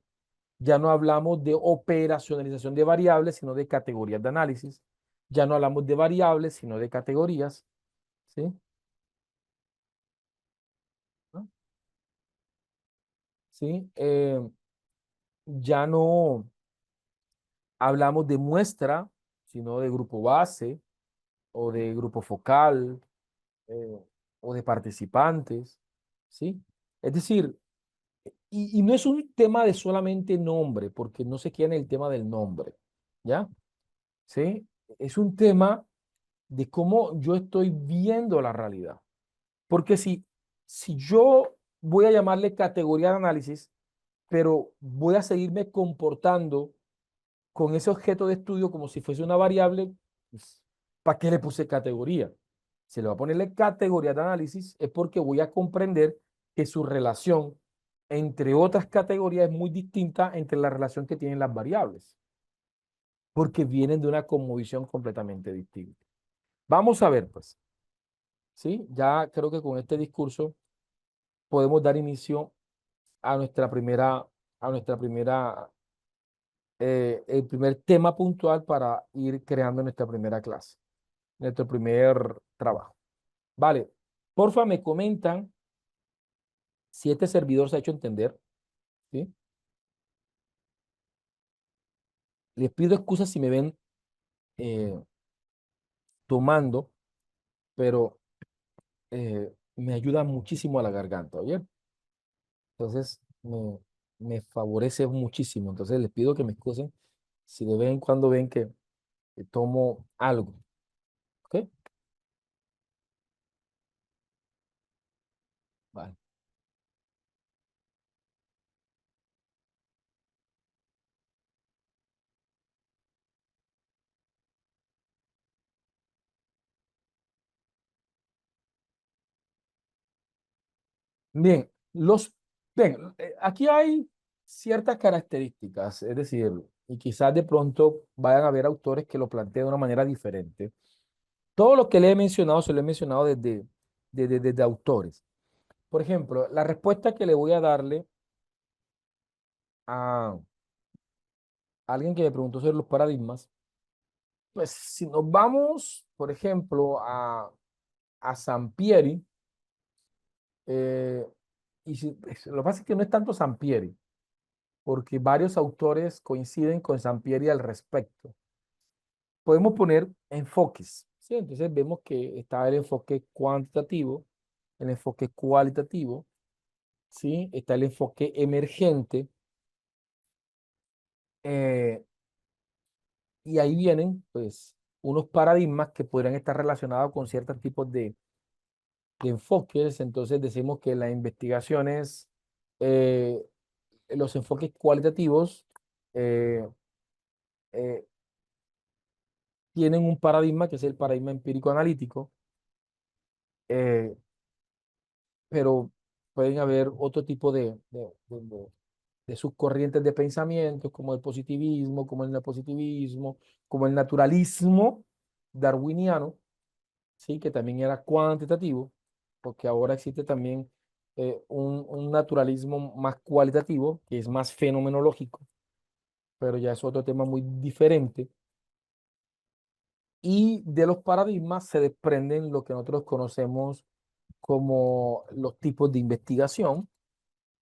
Ya no hablamos de operacionalización de variables, sino de categorías de análisis. Ya no hablamos de variables, sino de categorías. ¿Sí? ¿No? ¿Sí? Ya no hablamos de muestra, sino de grupo base o de grupo focal eh, o de participantes. ¿Sí? Es decir, y no es un tema de solamente nombre, porque no se queda en el tema del nombre. ¿Ya? ¿Sí? Es un tema de cómo yo estoy viendo la realidad. Porque si yo voy a llamarle categoría de análisis, pero voy a seguirme comportando con ese objeto de estudio como si fuese una variable, pues, ¿para qué le puse categoría? Si le voy a ponerle categoría de análisis, es porque voy a comprender que su relación entre otras categorías es muy distinta entre la relación que tienen las variables, porque vienen de una cosmovisión completamente distinta. Vamos a ver, pues, ¿sí? Ya creo que con este discurso podemos dar inicio a el primer tema puntual para ir creando nuestra primera clase, nuestro primer trabajo. Vale, porfa, me comentan si este servidor se ha hecho entender, ¿sí? Les pido excusas si me ven eh, tomando, pero me ayuda muchísimo a la garganta, ¿oye? Entonces, me favorece muchísimo. Entonces, les pido que me excusen si de vez en cuando ven que tomo algo, ¿ok? Vale. Bien, bien, aquí hay ciertas características, es decir, y quizás de pronto vayan a haber autores que lo planteen de una manera diferente. Todo lo que le he mencionado se lo he mencionado desde autores. Por ejemplo, la respuesta que le voy a darle a alguien que me preguntó sobre los paradigmas, pues si nos vamos, por ejemplo, a Sampieri, eh, pues, lo que pasa es que no es tanto Sampieri, porque varios autores coinciden con Sampieri al respecto. Podemos poner enfoques, ¿sí? Entonces vemos que está el enfoque cuantitativo, el enfoque cualitativo, ¿sí? Está el enfoque emergente, eh, y ahí vienen, pues, unos paradigmas que podrían estar relacionados con ciertos tipos de enfoques. Entonces decimos que las investigaciones, eh, los enfoques cualitativos, eh, eh, tienen un paradigma que es el paradigma empírico analítico, eh, pero pueden haber otro tipo de subcorrientes de pensamientos, como el positivismo, como el neopositivismo, como el naturalismo darwiniano, ¿sí? Que también era cuantitativo, porque ahora existe también un naturalismo más cualitativo, que es más fenomenológico, pero ya es otro tema muy diferente. Y de los paradigmas se desprenden lo que nosotros conocemos como los tipos de investigación,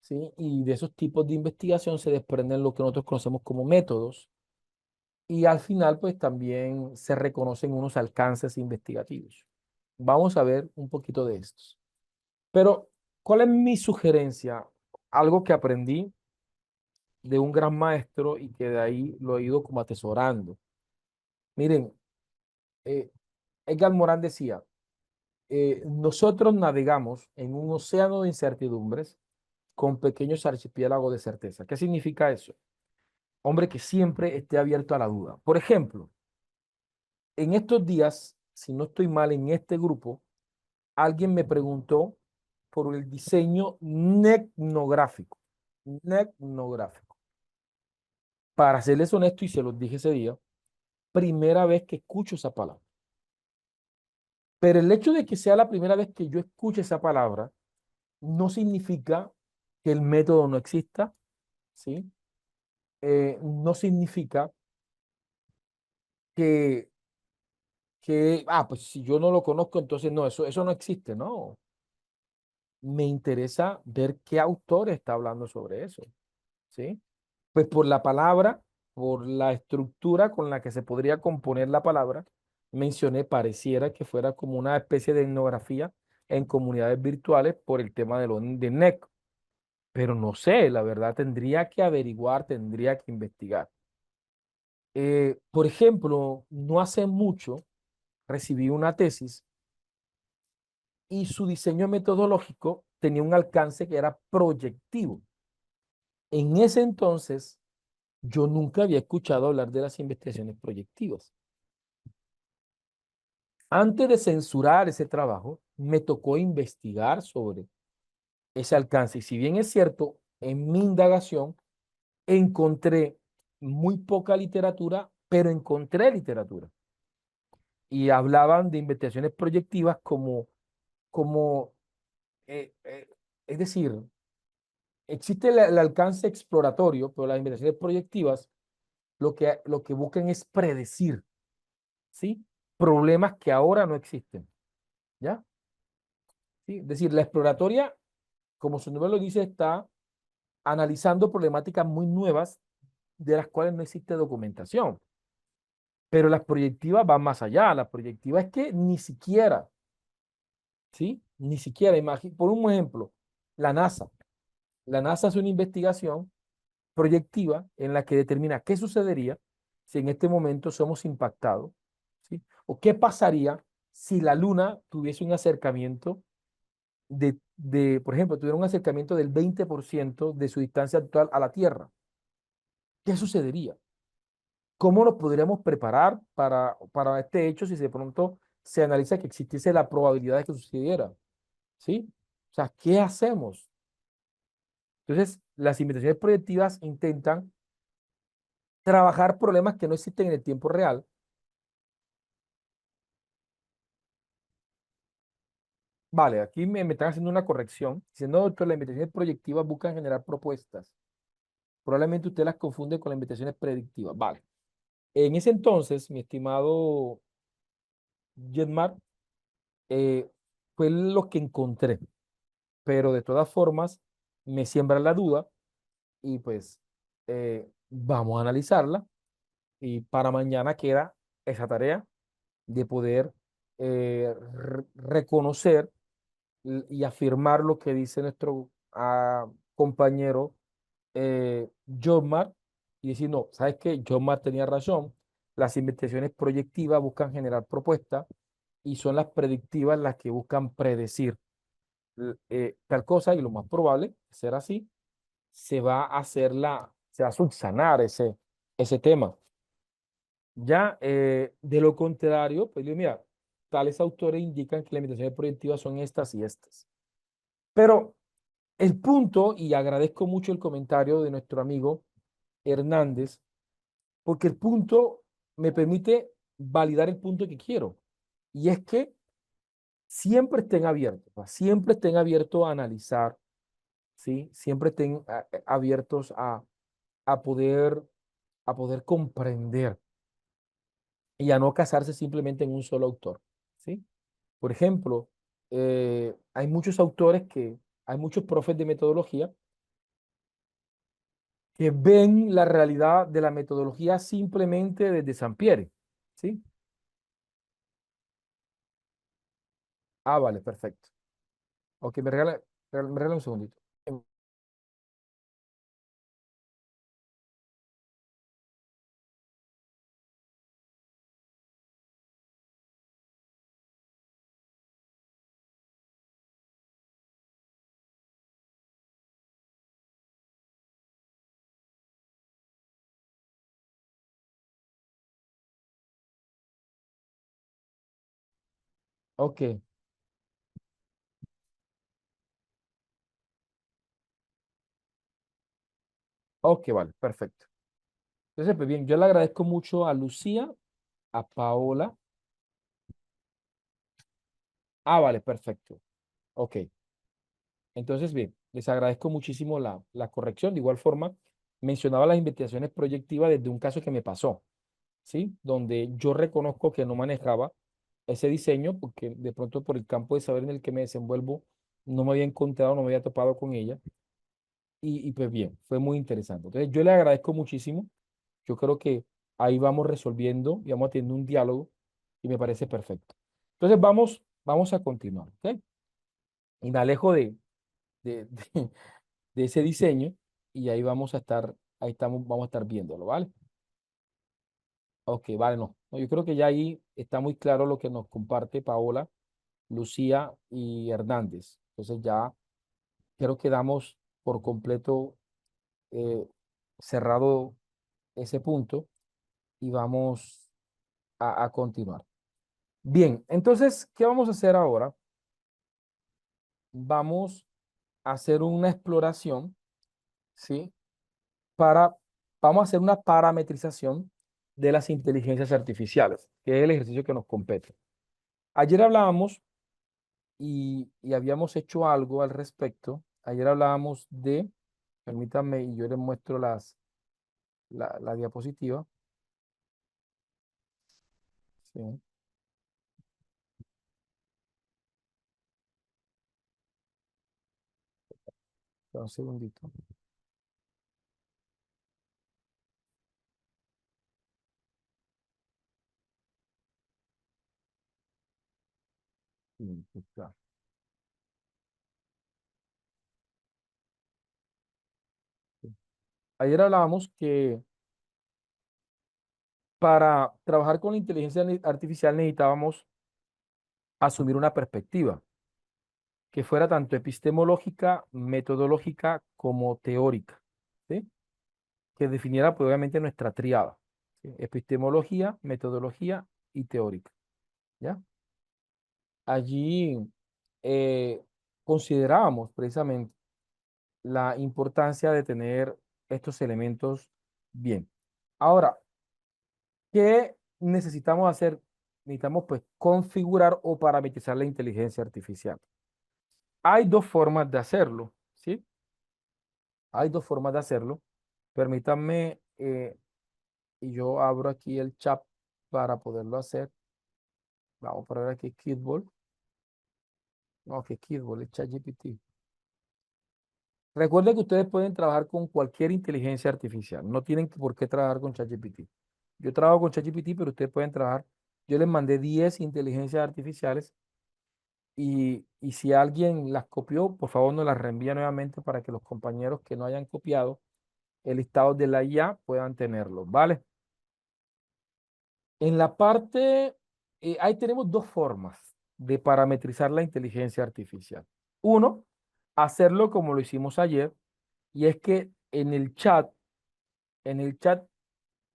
¿sí? Y de esos tipos de investigación se desprenden lo que nosotros conocemos como métodos, y al final pues también se reconocen unos alcances investigativos. Vamos a ver un poquito de estos. Pero, ¿cuál es mi sugerencia? Algo que aprendí de un gran maestro y que de ahí lo he ido como atesorando. Miren, eh, Edgar Morán decía, nosotros navegamos en un océano de incertidumbres con pequeños archipiélagos de certeza. ¿Qué significa eso? Hombre, que siempre esté abierto a la duda. Por ejemplo, en estos días, si no estoy mal, en este grupo, alguien me preguntó por el diseño netnográfico. Netnográfico. Para serles honesto, y se los dije ese día, primera vez que escucho esa palabra. Pero el hecho de que sea la primera vez que yo escuche esa palabra no significa que el método no exista, ¿sí? No significa que, pues si yo no lo conozco, entonces no, eso no existe, no. Me interesa ver qué autor está hablando sobre eso, ¿sí? Pues por la palabra, por la estructura con la que se podría componer la palabra, mencioné, pareciera que fuera como una especie de etnografía en comunidades virtuales por el tema de NEC. Pero no sé, la verdad tendría que averiguar, tendría que investigar. Por ejemplo, no hace mucho recibí una tesis y su diseño metodológico tenía un alcance que era proyectivo. En ese entonces, yo nunca había escuchado hablar de las investigaciones proyectivas. Antes de censurar ese trabajo, me tocó investigar sobre ese alcance. Y si bien es cierto, en mi indagación encontré muy poca literatura, pero encontré literatura. Y hablaban de investigaciones proyectivas como eh, eh, es decir, existe el alcance exploratorio, pero las investigaciones proyectivas lo que buscan es predecir, ¿sí? Problemas que ahora no existen, ¿ya? ¿Sí? Es decir, la exploratoria, como su nombre lo dice, está analizando problemáticas muy nuevas de las cuales no existe documentación. Pero las proyectivas van más allá. La proyectiva es que ni siquiera, ¿sí? Ni siquiera, por un ejemplo, la NASA. La NASA hace una investigación proyectiva en la que determina qué sucedería si en este momento somos impactados, ¿sí? O qué pasaría si la Luna tuviese un acercamiento por ejemplo, tuviera un acercamiento del 20% de su distancia actual a la Tierra. ¿Qué sucedería? ¿Cómo nos podríamos preparar para este hecho si de pronto se analiza que existiese la probabilidad de que sucediera? ¿Sí? O sea, ¿qué hacemos? Entonces, las investigaciones proyectivas intentan trabajar problemas que no existen en el tiempo real. Vale, aquí me están haciendo una corrección. Diciendo, doctor, las investigaciones proyectivas buscan generar propuestas. Probablemente usted las confunde con las investigaciones predictivas. Vale. En ese entonces, mi estimado Jetmar, eh, fue lo que encontré. Pero de todas formas, me siembra la duda y pues vamos a analizarla. Y para mañana queda esa tarea de poder reconocer y afirmar lo que dice nuestro compañero Jomar y decir, no, ¿sabes qué? Jomar tenía razón. Las investigaciones proyectivas buscan generar propuestas y son las predictivas las que buscan predecir tal cosa y lo más probable, ser así, se va a subsanar ese tema. Ya, de lo contrario, pues digo, mira, tales autores indican que las limitaciones proyectivas son estas y estas. Pero el punto, y agradezco mucho el comentario de nuestro amigo Hernández, porque el punto me permite validar el punto que quiero. Y es que siempre estén abiertos, siempre estén abiertos a analizar, ¿sí? Siempre estén abiertos a poder, a poder comprender y a no casarse simplemente en un solo autor, ¿sí? Por ejemplo, hay muchos autores hay muchos profes de metodología que ven la realidad de la metodología simplemente desde Sampieri, ¿sí? Ah, vale, perfecto. Ok, me regala un segundito. Ok, ok, vale, perfecto. Entonces, pues bien, yo le agradezco mucho a Lucía, a Paola. Ah, vale, perfecto. Ok. Entonces, bien, les agradezco muchísimo la corrección. De igual forma, mencionaba las investigaciones proyectivas desde un caso que me pasó, ¿sí? Donde yo reconozco que no manejaba ese diseño porque de pronto por el campo de saber en el que me desenvuelvo no me había encontrado, no me había topado con ella. Y pues bien, fue muy interesante. Entonces, yo le agradezco muchísimo. Yo creo que ahí vamos resolviendo y vamos teniendo un diálogo y me parece perfecto. Entonces, vamos a continuar, ¿ok? Y me alejo de, de, de ese diseño y ahí vamos a estar, ahí estamos, vamos a estar viéndolo, ¿vale? Ok, vale, no. No, yo creo que ya ahí está muy claro lo que nos comparte Paola, Lucía y Hernández. Entonces ya creo que damos por completo eh, cerrado ese punto y vamos a continuar. Bien, entonces, ¿qué vamos a hacer ahora? Vamos a hacer una exploración, ¿sí? Para, vamos a hacer una parametrización de las inteligencias artificiales, que es el ejercicio que nos compete. Ayer hablábamos y habíamos hecho algo al respecto. Ayer hablábamos de, permítanme, y yo les muestro la diapositiva. Sí, un segundito. Sí, aquí está. Sí. Ayer hablábamos que para trabajar con la inteligencia artificial necesitábamos asumir una perspectiva que fuera tanto epistemológica, metodológica como teórica, ¿sí? Que definiera pues, obviamente nuestra triada, ¿sí? Epistemología, metodología y teórica, ¿ya? Allí eh, considerábamos precisamente la importancia de tener estos elementos bien. Ahora, ¿qué necesitamos hacer? Necesitamos pues configurar o parametrizar la inteligencia artificial. Hay dos formas de hacerlo, ¿sí? Hay dos formas de hacerlo. Permítanme, y yo abro aquí el chat para poderlo hacer. Vamos a ver aquí Kidball. No, que Kidball es ChatGPT. Recuerden que ustedes pueden trabajar con cualquier inteligencia artificial. No tienen por qué trabajar con ChatGPT. Yo trabajo con ChatGPT, pero ustedes pueden trabajar. Yo les mandé 10 inteligencias artificiales y si alguien las copió, por favor nos las reenvía nuevamente para que los compañeros que no hayan copiado el listado de la IA puedan tenerlo, ¿vale? En la parte, ahí tenemos dos formas de parametrizar la inteligencia artificial. Uno, hacerlo como lo hicimos ayer, y es que en el chat,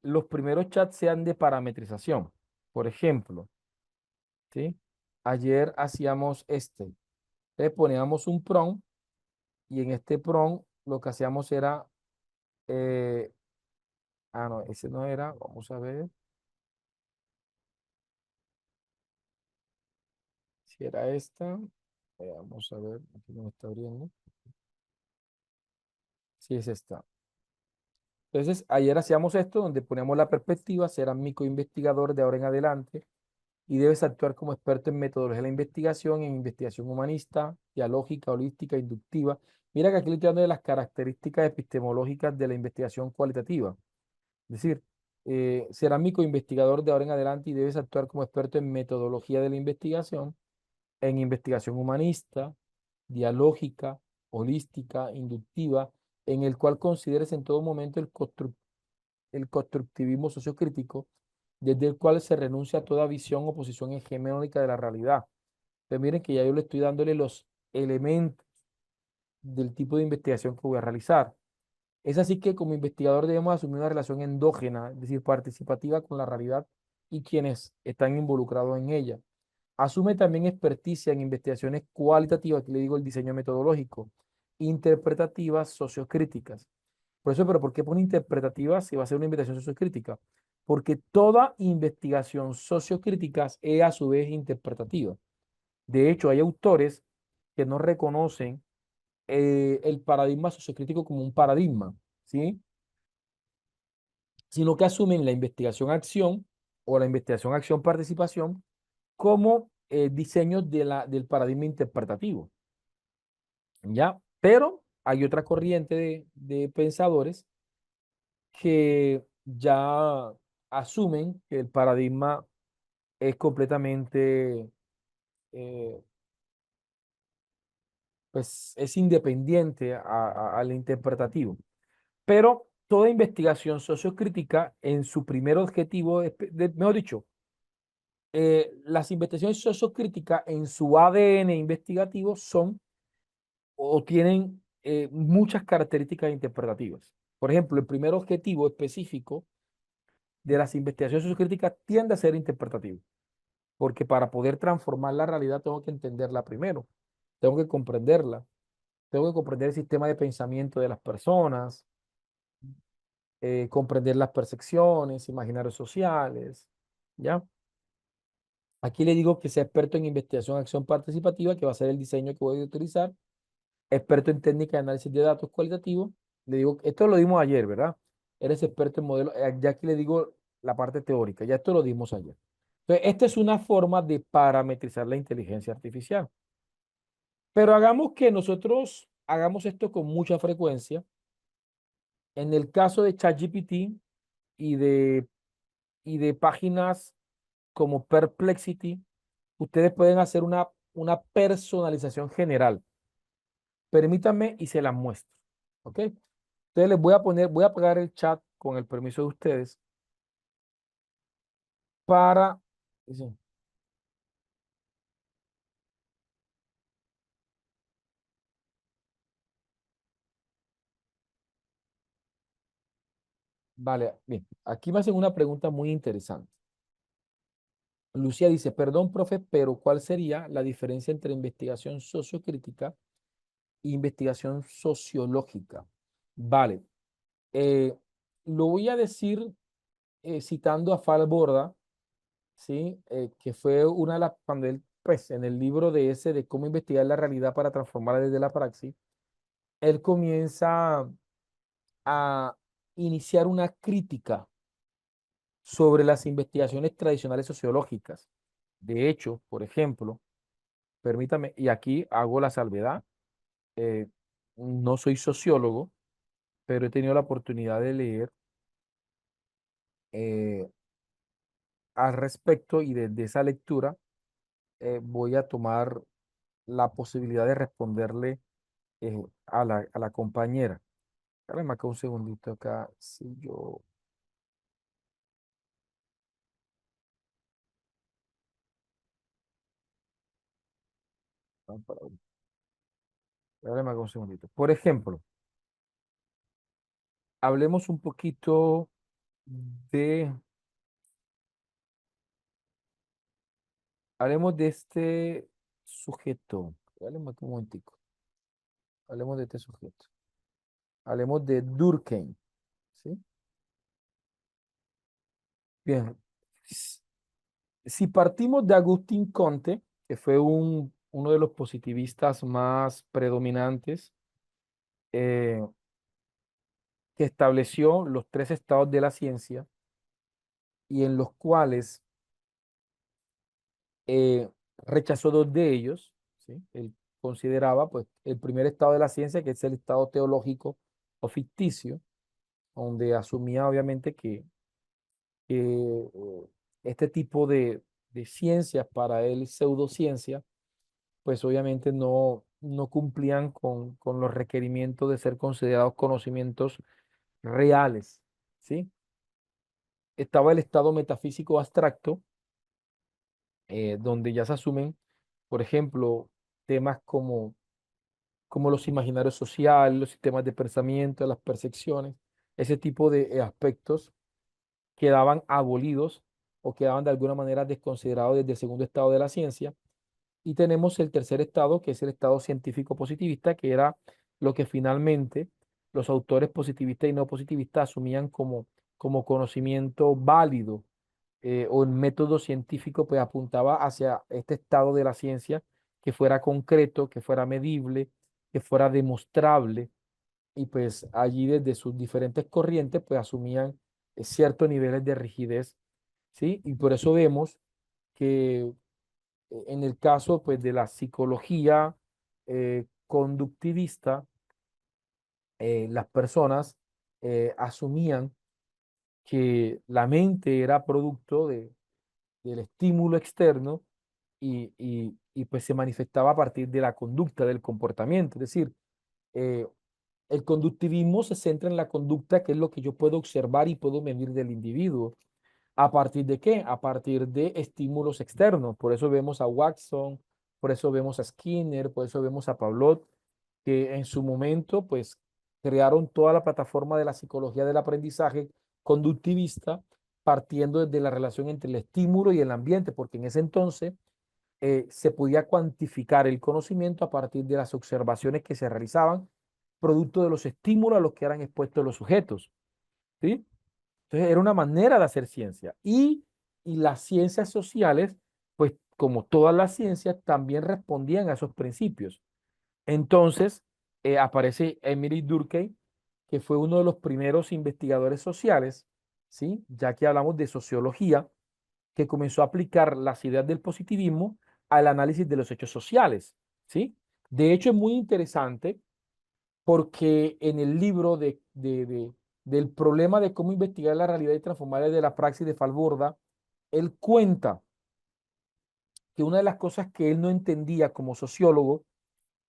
los primeros chats sean de parametrización. Por ejemplo, ¿sí? Ayer hacíamos este. Entonces poníamos un prompt y en este prompt lo que hacíamos era, eh, no, ese no era, vamos a ver si era esta. Vamos a ver, aquí no me está abriendo. Sí, es esta. Entonces, ayer hacíamos esto, donde poníamos la perspectiva, serás microinvestigador de ahora en adelante y debes actuar como experto en metodología de la investigación, en investigación humanista, dialógica, holística, inductiva, Mira que aquí le estoy dando de las características epistemológicas de la investigación cualitativa. Es decir, cerámico investigador de ahora en adelante y debes actuar como experto en metodología de la investigación, en investigación humanista, dialógica, holística, inductiva, en el cual consideres en todo momento el constructivismo sociocrítico, desde el cual se renuncia a toda visión o posición hegemónica de la realidad. Entonces miren que ya yo le estoy dándole los elementos del tipo de investigación que voy a realizar. Es así que como investigador debemos asumir una relación endógena, es decir, participativa con la realidad y quienes están involucrados en ella. Asume también experticia en investigaciones cualitativas, que le digo el diseño metodológico, interpretativas, sociocríticas. Por eso, pero ¿por qué pone interpretativa si va a ser una investigación sociocrítica? Porque toda investigación sociocrítica es a su vez interpretativa. De hecho, hay autores que no reconocen el paradigma sociocrítico como un paradigma, ¿sí? Sino que asumen la investigación-acción o la investigación-acción-participación como diseños del paradigma interpretativo, ¿ya? Pero hay otra corriente de pensadores que ya asumen que el paradigma es completamente, eh, pues es independiente al interpretativo. Pero toda investigación sociocrítica en su primer objetivo, mejor dicho, las investigaciones sociocríticas en su ADN investigativo son o tienen muchas características interpretativas. Por ejemplo, el primer objetivo específico de las investigaciones sociocríticas tiende a ser interpretativo, porque para poder transformar la realidad tengo que entenderla primero, tengo que comprenderla, tengo que comprender el sistema de pensamiento de las personas, comprender las percepciones, imaginarios sociales, ¿ya? Aquí le digo que sea experto en investigación, acción participativa, que va a ser el diseño que voy a utilizar, experto en técnica de análisis de datos cualitativos. Le digo, esto lo dimos ayer, ¿verdad? Eres experto en modelos, ya aquí le digo la parte teórica, ya esto lo dimos ayer. Entonces, esta es una forma de parametrizar la inteligencia artificial. Pero hagamos que nosotros hagamos esto con mucha frecuencia. En el caso de ChatGPT y de páginas como Perplexity, ustedes pueden hacer una personalización general. Permítanme y se las muestro. ¿Ok? Entonces les voy a apagar el chat con el permiso de ustedes para... sí, vale, bien. Aquí me hacen una pregunta muy interesante. Lucía dice, perdón, profe, pero ¿cuál sería la diferencia entre investigación sociocrítica e investigación sociológica? Vale. eh, lo voy a decir citando a Fal Borda, ¿sí? Que fue una de las, cuando él, pues, en el libro de ese de cómo investigar la realidad para transformarla desde la praxis, él comienza a iniciar una crítica sobre las investigaciones tradicionales sociológicas. De hecho, por ejemplo, permítame, y aquí hago la salvedad, eh, no soy sociólogo, pero he tenido la oportunidad de leer eh, al respecto y desde esa lectura voy a tomar la posibilidad de responderle a la compañera. Espérame acá un segundito acá, si yo... Espérame acá un segundito. Por ejemplo, hablemos un poquito de, hablemos de este sujeto. Hablemos aquí un momentico. Hablemos de este sujeto. Hablemos de Durkheim, ¿sí? Bien. s- Si partimos de Agustín Comte, que fue uno de los positivistas más predominantes, eh, que estableció los tres estados de la ciencia y en los cuales rechazó dos de ellos, ¿sí? consideraba pues el primer estado de la ciencia, que es el estado teológico o ficticio, donde asumía obviamente que este tipo de ciencias para él, pseudociencia, pues obviamente no cumplían con los requerimientos de ser considerados conocimientos reales, ¿sí? Estaba el estado metafísico abstracto, donde ya se asumen, por ejemplo, temas como los imaginarios sociales, los sistemas de pensamiento, las percepciones, ese tipo de aspectos quedaban abolidos o quedaban de alguna manera desconsiderados desde el segundo estado de la ciencia. Y tenemos el tercer estado, que es el estado científico positivista, que era lo que finalmente los autores positivistas y no positivistas asumían como conocimiento válido, o el método científico pues apuntaba hacia este estado de la ciencia que fuera concreto, que fuera medible, que fuera demostrable, y pues allí desde sus diferentes corrientes pues asumían ciertos niveles de rigidez, ¿sí? Y por eso vemos que en el caso pues de la psicología conductivista, las personas asumían que la mente era producto del estímulo externo y pues se manifestaba a partir de la conducta, del comportamiento. Es decir, eh, el conductivismo se centra en la conducta, que es lo que yo puedo observar y puedo medir del individuo. ¿A partir de qué? A partir de estímulos externos. Por eso vemos a Watson, por eso vemos a Skinner, por eso vemos a Pavlov, que en su momento, pues, crearon toda la plataforma de la psicología del aprendizaje conductivista, partiendo desde la relación entre el estímulo y el ambiente, porque en ese entonces se podía cuantificar el conocimiento a partir de las observaciones que se realizaban, producto de los estímulos a los que eran expuestos los sujetos, ¿sí? Entonces era una manera de hacer ciencia. Y las ciencias sociales, pues como todas las ciencias, también respondían a esos principios. Entonces aparece Emily Durkheim, que fue uno de los primeros investigadores sociales, ¿sí? Ya que hablamos de sociología, que comenzó a aplicar las ideas del positivismo al análisis de los hechos sociales, ¿sí? De hecho, es muy interesante porque en el libro del problema de cómo investigar la realidad y transformarla de la praxis de Falborda, él cuenta que una de las cosas que él no entendía como sociólogo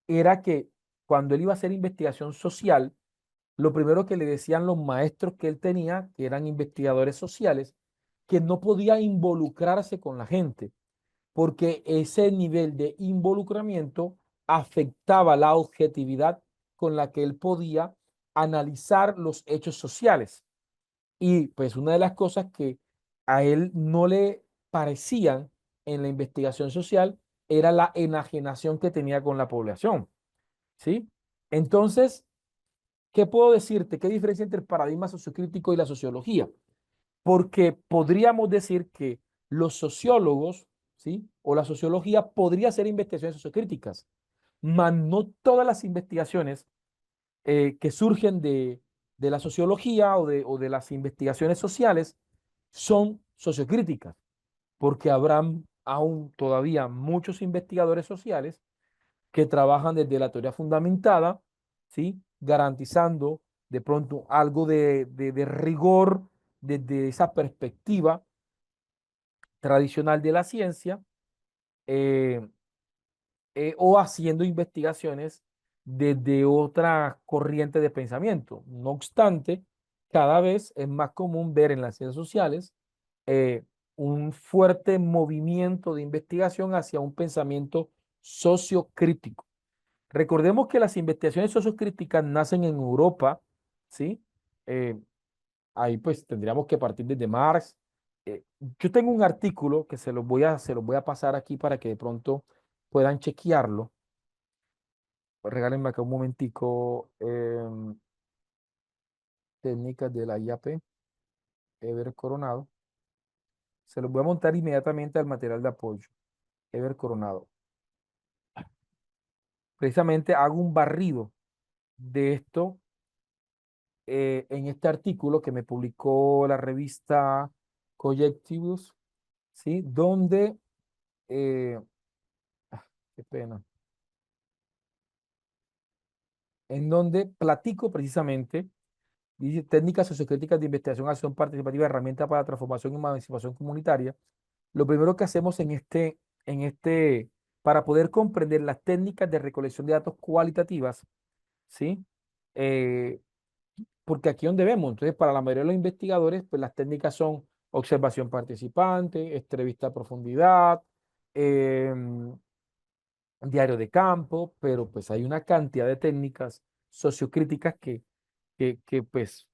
era que cuando él iba a hacer investigación social, lo primero que le decían los maestros que él tenía, que eran investigadores sociales, que no podía involucrarse con la gente, porque ese nivel de involucramiento afectaba la objetividad con la que él podía analizar los hechos sociales. Y pues una de las cosas que a él no le parecían en la investigación social era la enajenación que tenía con la población, ¿sí? Entonces, ¿qué puedo decirte? ¿Qué diferencia entre el paradigma sociocrítico y la sociología? Porque podríamos decir que los sociólogos, ¿sí? O la sociología podría hacer investigaciones sociocríticas, mas no todas las investigaciones que surgen de la sociología o de las investigaciones sociales son sociocríticas, porque habrán aún todavía muchos investigadores sociales que trabajan desde la teoría fundamentada, ¿sí? Garantizando de pronto algo de rigor desde esa perspectiva tradicional de la ciencia, eh, o haciendo investigaciones desde otra corriente de pensamiento. No obstante, cada vez es más común ver en las ciencias sociales eh, un fuerte movimiento de investigación hacia un pensamiento sociocrítico. Recordemos que las investigaciones sociocríticas nacen en Europa, ¿sí? Eh, Ahí pues tendríamos que partir desde Marx. Yo tengo un artículo que se los voy a pasar aquí para que de pronto puedan chequearlo. Regálenme acá un momentico. Técnicas de la IAP, Ever Coronado. Se los voy a montar inmediatamente al material de apoyo. Ever Coronado. Precisamente hago un barrido de esto en este artículo que me publicó la revista Collectivus, ¿sí? Donde, eh, qué pena. en donde platico precisamente, dice, técnicas sociocríticas de investigación, acción participativa, herramientas para transformación y emancipación comunitaria. Lo primero que hacemos para poder comprender las técnicas de recolección de datos cualitativas, ¿sí? Eh, porque aquí es donde vemos. Entonces, para la mayoría de los investigadores, pues las técnicas son observación participante, entrevista a profundidad, em, diario de campo, pero pues hay una cantidad de técnicas sociocríticas que pues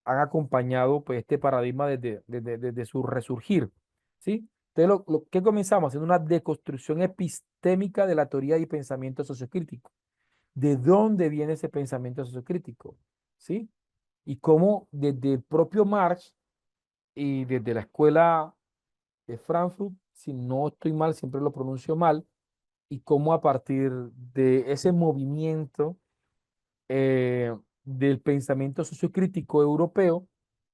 han acompañado pues este paradigma desde su resurgir, ¿sí? Entonces, ¿qué comenzamos? Haciendo una deconstrucción epistémica de la teoría y pensamiento sociocrítico. ¿De dónde viene ese pensamiento sociocrítico? ¿Sí? Y cómo desde el propio Marx y desde la escuela de Frankfurt, si no estoy mal, siempre lo pronuncio mal, y cómo a partir de ese movimiento eh, del pensamiento sociocrítico europeo,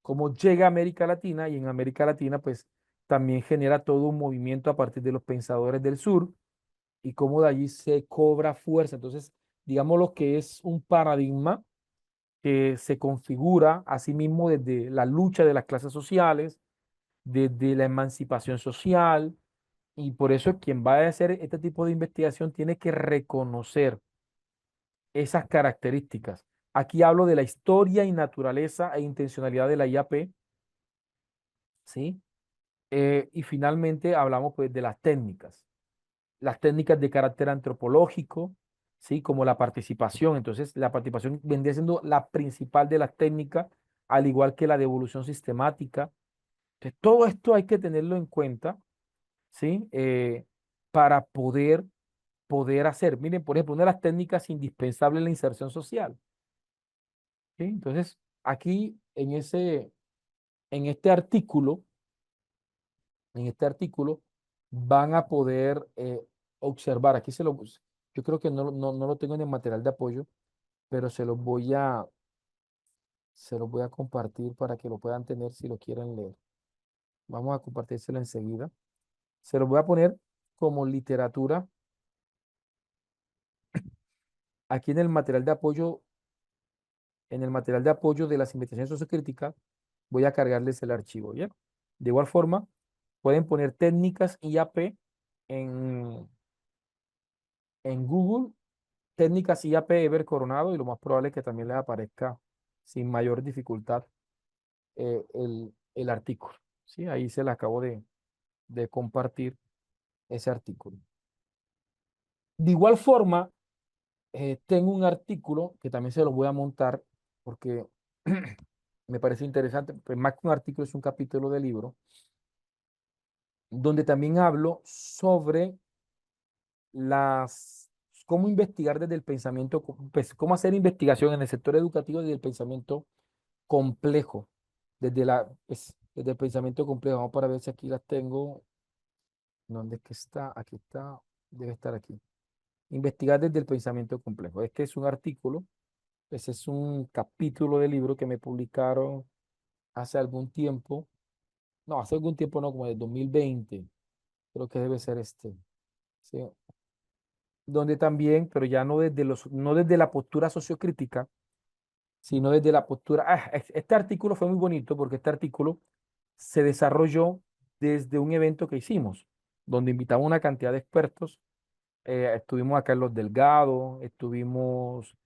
cómo llega a América Latina y en América Latina pues también genera todo un movimiento a partir de los pensadores del sur y cómo de allí se cobra fuerza. Entonces, digamos lo que es un paradigma que se configura a sí mismo desde la lucha de las clases sociales, desde la emancipación social, y por eso quien va a hacer este tipo de investigación tiene que reconocer esas características. Aquí hablo de la historia y naturaleza e intencionalidad de la IAP, ¿sí? Y finalmente hablamos pues de las técnicas de carácter antropológico, ¿sí? Como la participación. Entonces, la participación vendría siendo la principal de las técnicas, al igual que la devolución sistemática. Entonces, todo esto hay que tenerlo en cuenta, ¿sí? Para poder hacer. Miren, por ejemplo, una de las técnicas indispensables es la inserción social, ¿sí? Entonces, aquí en este artículo, en este artículo, van a poder observar, yo creo que no lo tengo en el material de apoyo, pero se los voy a compartir para que lo puedan tener si lo quieren leer. Vamos a compartírselo enseguida. Se los voy a poner como literatura aquí en el material de apoyo de las investigaciones sociocríticas, voy a cargarles el archivo, ¿ya? De igual forma, pueden poner técnicas IAP en, en Google, técnicas IAP Ever Coronado, y lo más probable es que también les aparezca sin mayor dificultad el artículo, ¿sí? Ahí se le acabo de compartir ese artículo. De igual forma, tengo un artículo que también se lo voy a montar porque me parece interesante, pues más que un artículo es un capítulo de libro, donde también hablo sobre las, cómo investigar desde el pensamiento, pues, cómo hacer investigación en el sector educativo desde el pensamiento complejo, desde el pensamiento complejo. Vamos para ver si aquí las tengo. ¿Dónde es que está? Aquí está, debe estar aquí. Investigar desde el pensamiento complejo. Este es un artículo, ese es un capítulo de libro que me publicaron hace algún tiempo. No, hace algún tiempo no, como de 2020. Creo que debe ser este. ¿Sí? Donde también, pero ya no desde la postura sociocrítica, sino desde la postura. Este artículo fue muy bonito porque este artículo se desarrolló desde un evento que hicimos, donde invitamos una cantidad de expertos. Estuvimos a Carlos Delgado, estuvimos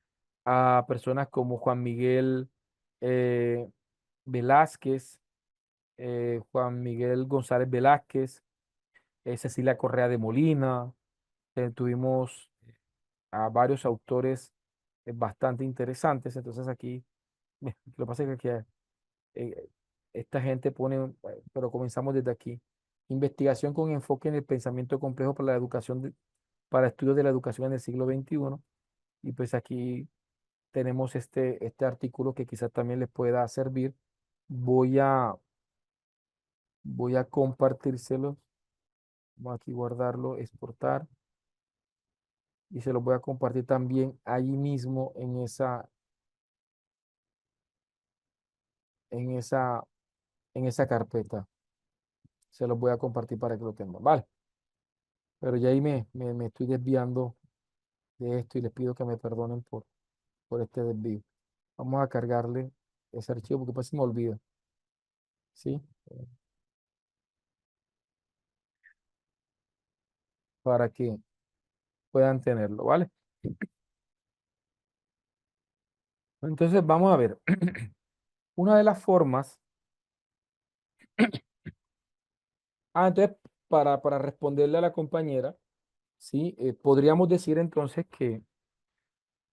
a personas como Juan Miguel eh, Velázquez, Juan Miguel González Velázquez, Cecilia Correa de Molina, tuvimos a varios autores bastante interesantes. Entonces aquí, lo que pasa es que eh, esta gente pone, pero comenzamos desde aquí. Investigación con enfoque en el pensamiento complejo para la educación, para estudios de la educación en el siglo XXI. Y pues aquí tenemos este artículo que quizás también les pueda servir. Voy a, voy a compartírselo. Voy aquí guardarlo, exportar. Y se lo voy a compartir también ahí mismo en esa, en esa carpeta. Se los voy a compartir para que lo tengan. Vale. Pero ya ahí me estoy desviando de esto y les pido que me perdonen por este desvío. Vamos a cargarle ese archivo porque pues se me olvida, ¿sí? Para que puedan tenerlo, ¿vale? Entonces vamos a ver. Una de las formas, entonces para responderle a la compañera, ¿sí? Podríamos decir entonces que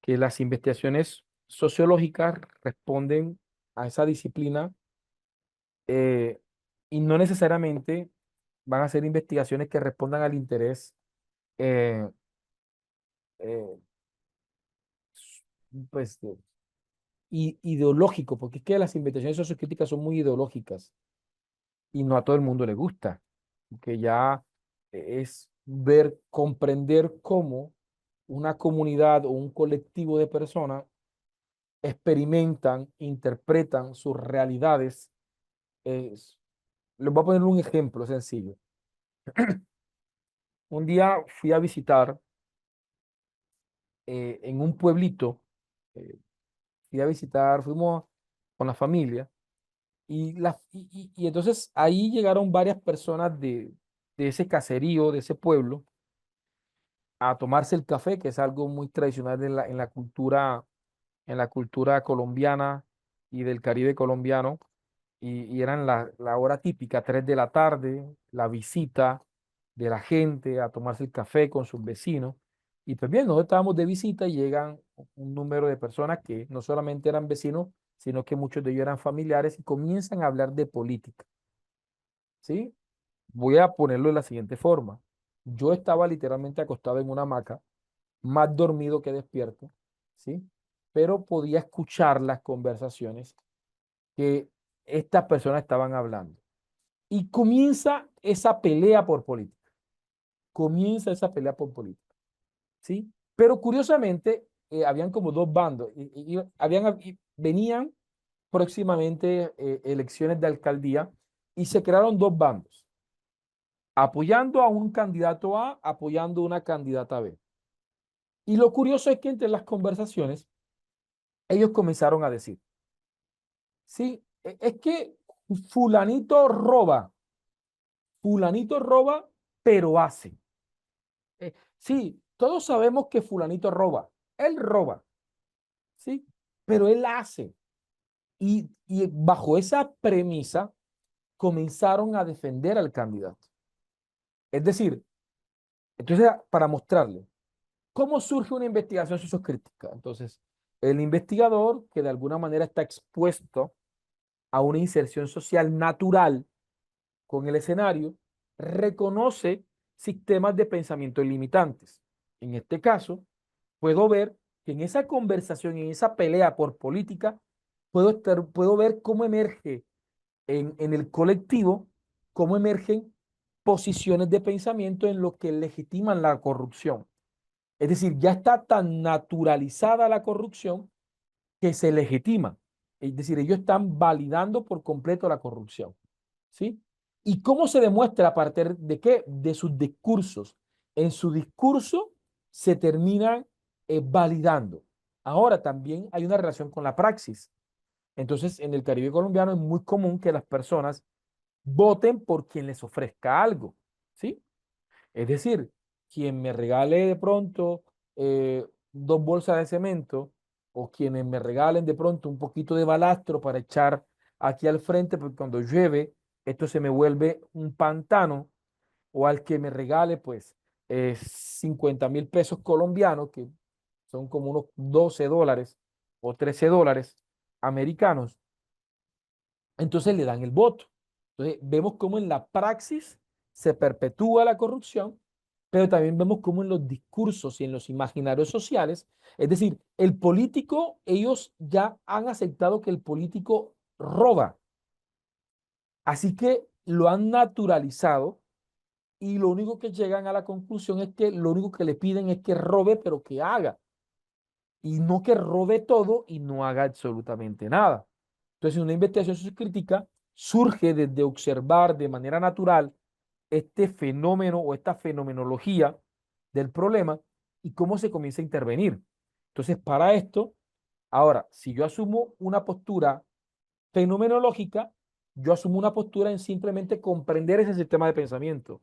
las investigaciones sociológicas responden a esa disciplina eh, y no necesariamente van a ser investigaciones que respondan al interés eh, eh, pues, ideológico, porque es que las investigaciones sociocríticas son muy ideológicas y no a todo el mundo le gusta, que ya es ver, comprender cómo una comunidad o un colectivo de personas experimentan, interpretan sus realidades. Les voy a poner un ejemplo sencillo. Un día fui a visitar en un pueblito, eh, fui a visitar, fuimos con la familia y entonces ahí llegaron varias personas de ese caserío, de ese pueblo, a tomarse el café, que es algo muy tradicional en la cultura colombiana y del Caribe colombiano. Y eran la hora típica, 3 de la tarde, la visita de la gente a tomarse el café con sus vecinos. Y pues bien, nosotros estábamos de visita y llegan un número de personas que no solamente eran vecinos, sino que muchos de ellos eran familiares y comienzan a hablar de política, ¿sí? Voy a ponerlo de la siguiente forma. Yo estaba literalmente acostado en una hamaca, más dormido que despierto, ¿sí? Pero podía escuchar las conversaciones que estas personas estaban hablando. Y comienza esa pelea por política. Comienza esa pelea por política, ¿sí? Pero curiosamente, habían como dos bandos. Venían próximamente elecciones de alcaldía y se crearon dos bandos, apoyando a un candidato A, apoyando a una candidata B. Y lo curioso es que entre las conversaciones, ellos comenzaron a decir, sí, es que fulanito roba, pero hace. Sí, todos sabemos que fulanito roba, él roba, ¿sí? Pero él hace. Y bajo esa premisa comenzaron a defender al candidato. Es decir, entonces para mostrarle cómo surge una investigación sociocrítica. Entonces, el investigador que de alguna manera está expuesto a una inserción social natural con el escenario, reconoce sistemas de pensamiento limitantes. En este caso, puedo ver que en esa conversación, en esa pelea por política, puedo ver cómo emerge en el colectivo, cómo emergen posiciones de pensamiento en lo que legitiman la corrupción. Es decir, ya está tan naturalizada la corrupción que se legitima. Es decir, ellos están validando por completo la corrupción. ¿Sí? ¿Y cómo se demuestra a partir de qué? De sus discursos. En su discurso se terminan validando. Ahora también hay una relación con la praxis. Entonces, en el Caribe colombiano es muy común que las personas voten por quien les ofrezca algo. ¿Sí? Es decir, quien me regale de pronto 2 bolsas de cemento o quienes me regalen de pronto un poquito de balastro para echar aquí al frente, porque cuando llueve esto se me vuelve un pantano, o al que me regale pues 50.000 pesos colombianos, que son como unos $12 o $13 americanos, entonces le dan el voto. Entonces vemos cómo en la praxis se perpetúa la corrupción, pero también vemos cómo en los discursos y en los imaginarios sociales, es decir, el político, ellos ya han aceptado que el político roba, así que lo han naturalizado y lo único que llegan a la conclusión es que lo único que le piden es que robe, pero que haga, y no que robe todo y no haga absolutamente nada. Entonces, una investigación sociocrítica surge desde observar de manera natural este fenómeno o esta fenomenología del problema y cómo se comienza a intervenir. Entonces, para esto, Ahora, si yo asumo una postura fenomenológica, yo asumo una postura en simplemente comprender ese sistema de pensamiento,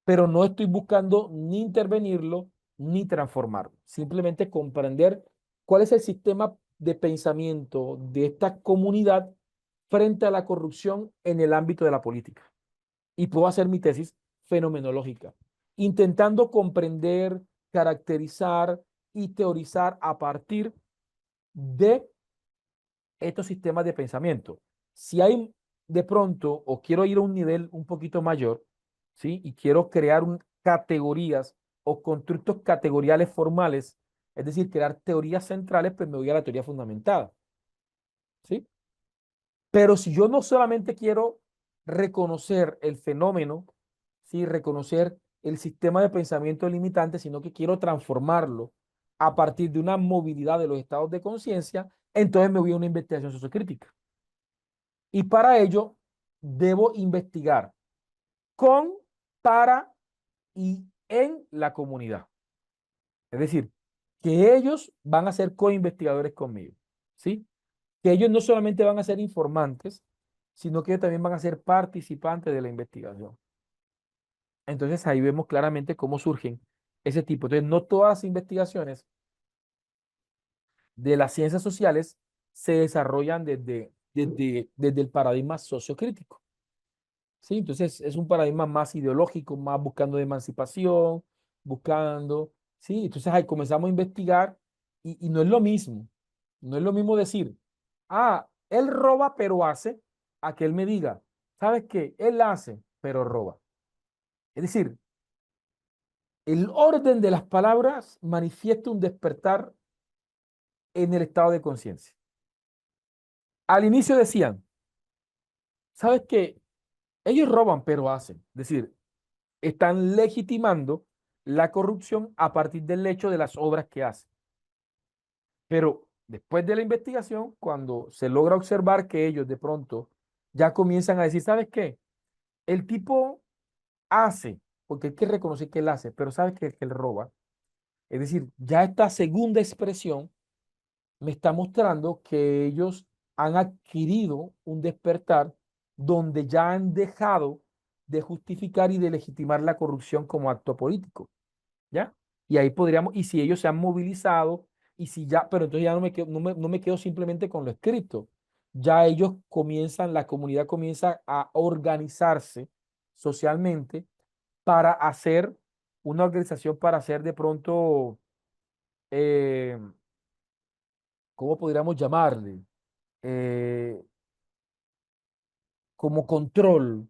pero no estoy buscando ni intervenirlo ni transformarlo, simplemente comprender cuál es el sistema de pensamiento de esta comunidad frente a la corrupción en el ámbito de la política. Y puedo hacer mi tesis fenomenológica, intentando comprender, caracterizar y teorizar a partir de estos sistemas de pensamiento. Si hay de pronto, o quiero ir a un nivel un poquito mayor, ¿sí? Y quiero crear categorías o constructos categoriales formales, es decir, crear teorías centrales, pues me voy a la teoría fundamentada, ¿sí? Pero si yo no solamente quiero reconocer el fenómeno, ¿sí? Reconocer el sistema de pensamiento limitante, sino que quiero transformarlo a partir de una movilidad de los estados de conciencia, entonces me voy a una investigación sociocrítica. Y para ello debo investigar con, para y en la comunidad. Es decir, que ellos van a ser co-investigadores conmigo, ¿sí? Que ellos no solamente van a ser informantes, sino que también van a ser participantes de la investigación. Entonces ahí vemos claramente cómo surgen ese tipo. Entonces, no todas las investigaciones de las ciencias sociales se desarrollan desde el paradigma sociocrítico. ¿Sí? Entonces es un paradigma más ideológico, más buscando emancipación, buscando, ¿sí? Entonces ahí comenzamos a investigar y no es lo mismo. No es lo mismo decir, ah, él roba pero hace, a que él me diga, ¿sabes qué? Él hace pero roba. Es decir, el orden de las palabras manifiesta un despertar en el estado de conciencia. Al inicio decían, ¿sabes qué? Ellos roban pero hacen. Es decir, están legitimando la corrupción a partir del hecho de las obras que hacen. Pero después de la investigación, cuando se logra observar que ellos de pronto ya comienzan a decir, ¿sabes qué? El tipo hace, porque hay que reconocer que él hace, pero ¿sabes qué? Que él roba. Es decir, ya esta segunda expresión me está mostrando que ellos han adquirido un despertar donde ya han dejado de justificar y de legitimar la corrupción como acto político. ¿Ya? Y ahí podríamos, y si ellos se han movilizado, y si ya, pero entonces ya no me quedo simplemente con lo escrito. Ya ellos comienzan, la comunidad comienza a organizarse socialmente para hacer una organización, para hacer de pronto, eh, ¿cómo podríamos llamarle? Eh, Como control,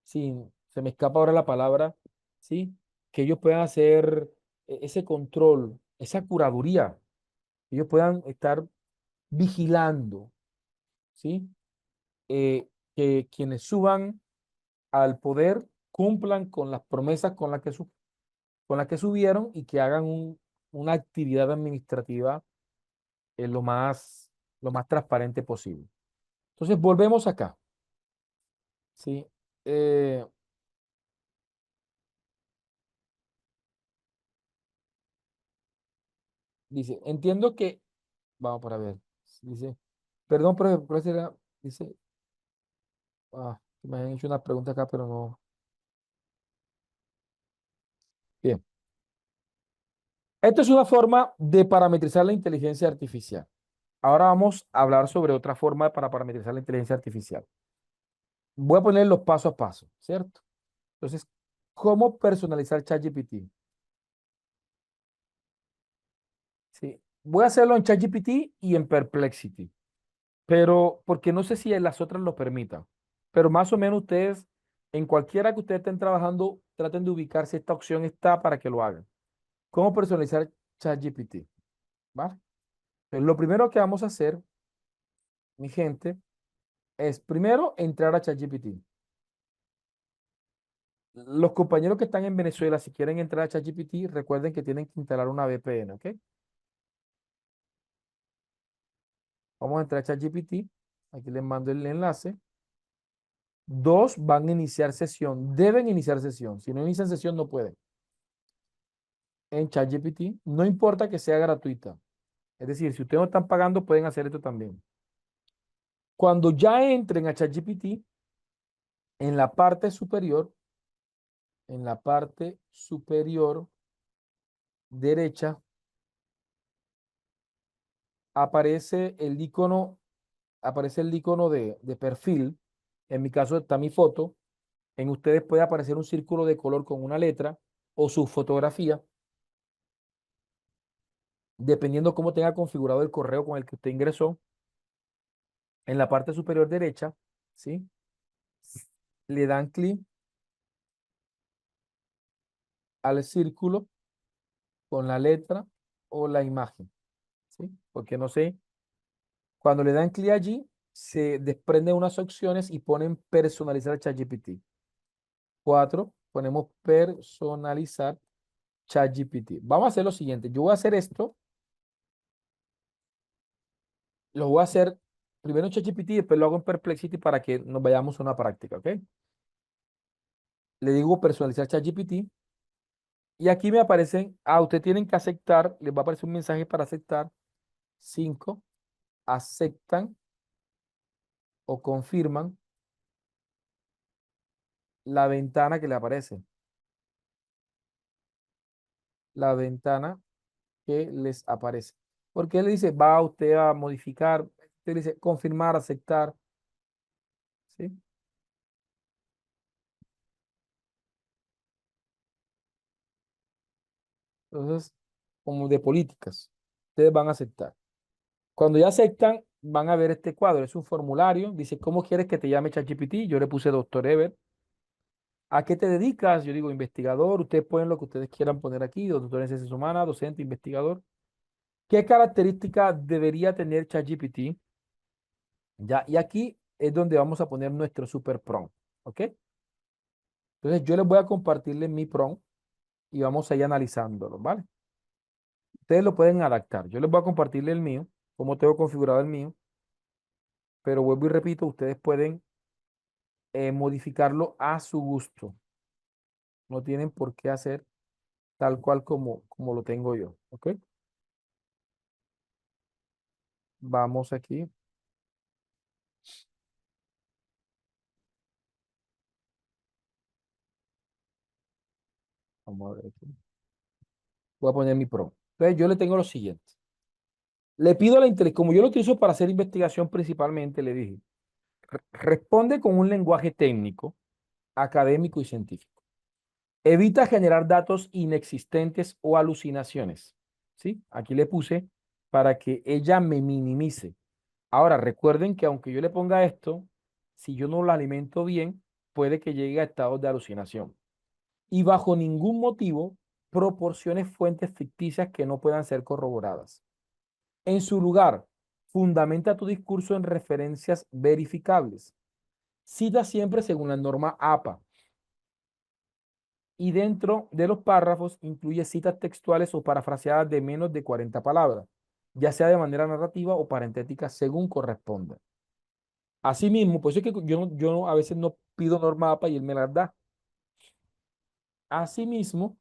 sí, se me escapa ahora la palabra, ¿sí? Que ellos puedan hacer ese control, esa curaduría, ellos puedan estar vigilando, ¿sí? Que quienes suban al poder cumplan con las promesas con las que subieron y que hagan una actividad administrativa eh, lo más, lo más transparente posible. Entonces, volvemos acá, ¿sí? Eh, Dice, entiendo que, vamos para ver, dice, perdón, profesora, dice, me han hecho una pregunta acá, pero no. Bien. Esto es una forma de parametrizar la inteligencia artificial. Ahora vamos a hablar sobre otra forma para parametrizar la inteligencia artificial. Voy a poner los paso a paso, ¿cierto? Entonces, ¿cómo personalizar ChatGPT? Sí. Voy a hacerlo en ChatGPT y en Perplexity, pero porque no sé si en las otras lo permitan. Pero más o menos ustedes, en cualquiera que ustedes estén trabajando, traten de ubicar si esta opción está para que lo hagan. ¿Cómo personalizar ChatGPT? ¿Vale? Entonces, lo primero que vamos a hacer, mi gente, es primero entrar a ChatGPT. Los compañeros que están en Venezuela, si quieren entrar a ChatGPT, recuerden que tienen que instalar una VPN, ¿ok? Vamos a entrar a ChatGPT. Aquí les mando el enlace. Dos van a iniciar sesión. Deben iniciar sesión. Si no inician sesión, no pueden. En ChatGPT, no importa que sea gratuita. Es decir, si ustedes no están pagando, pueden hacer esto también. Cuando ya entren a ChatGPT, en la parte superior, en la parte superior derecha, aparece el icono de perfil. En mi caso está mi foto. En ustedes puede aparecer un círculo de color con una letra o su fotografía, dependiendo cómo tenga configurado el correo con el que usted ingresó. En la parte superior derecha, ¿sí? Le dan clic al círculo con la letra o la imagen, ¿sí? Porque no sé, cuando le dan clic allí, se desprenden unas opciones y ponen personalizar ChatGPT. 4, ponemos personalizar ChatGPT. Vamos a hacer lo siguiente. Yo voy a hacer esto, lo voy a hacer primero en ChatGPT y después lo hago en Perplexity para que nos vayamos a una práctica, ¿ok? Le digo personalizar ChatGPT y aquí me aparecen, ustedes tienen que aceptar, les va a aparecer un mensaje para aceptar. 5, aceptan o confirman la ventana que le aparece, la ventana que les aparece. Porque él dice, va usted a modificar, usted dice confirmar, aceptar, ¿sí? Entonces, como de políticas, ustedes van a aceptar. Cuando ya aceptan, van a ver este cuadro, es un formulario, dice, ¿cómo quieres que te llame ChatGPT? Yo le puse doctor Ever. ¿A qué te dedicas? Yo digo investigador, ustedes ponen lo que ustedes quieran poner aquí, doctor en ciencias humanas, docente, investigador. ¿Qué característica debería tener ChatGPT? Ya, y aquí es donde vamos a poner nuestro super prompt, ¿ok? Entonces yo les voy a compartirles mi prompt y vamos a ir analizándolo, ¿vale? Ustedes lo pueden adaptar. Yo les voy a compartirle el mío, cómo tengo configurado el mío, pero vuelvo y repito, ustedes pueden modificarlo a su gusto. No tienen por qué hacer tal cual como lo tengo yo, ¿ok? Vamos aquí. Vamos a ver aquí. Voy a poner mi prompt. Entonces yo le tengo lo siguiente. Le pido a la inteligencia, como yo lo utilizo para hacer investigación principalmente, le dije, responde con un lenguaje técnico, académico y científico. Evita generar datos inexistentes o alucinaciones. ¿Sí? Aquí le puse para que ella me minimice. Ahora, recuerden que aunque yo le ponga esto, si yo no lo alimento bien, puede que llegue a estados de alucinación. Y bajo ningún motivo proporcione fuentes ficticias que no puedan ser corroboradas. En su lugar, fundamenta tu discurso en referencias verificables. Cita siempre según la norma APA y dentro de los párrafos incluye citas textuales o parafraseadas de menos de 40 palabras, ya sea de manera narrativa o parentética según corresponda. Asimismo, pues es que a veces no pido norma APA y él me las da. Asimismo,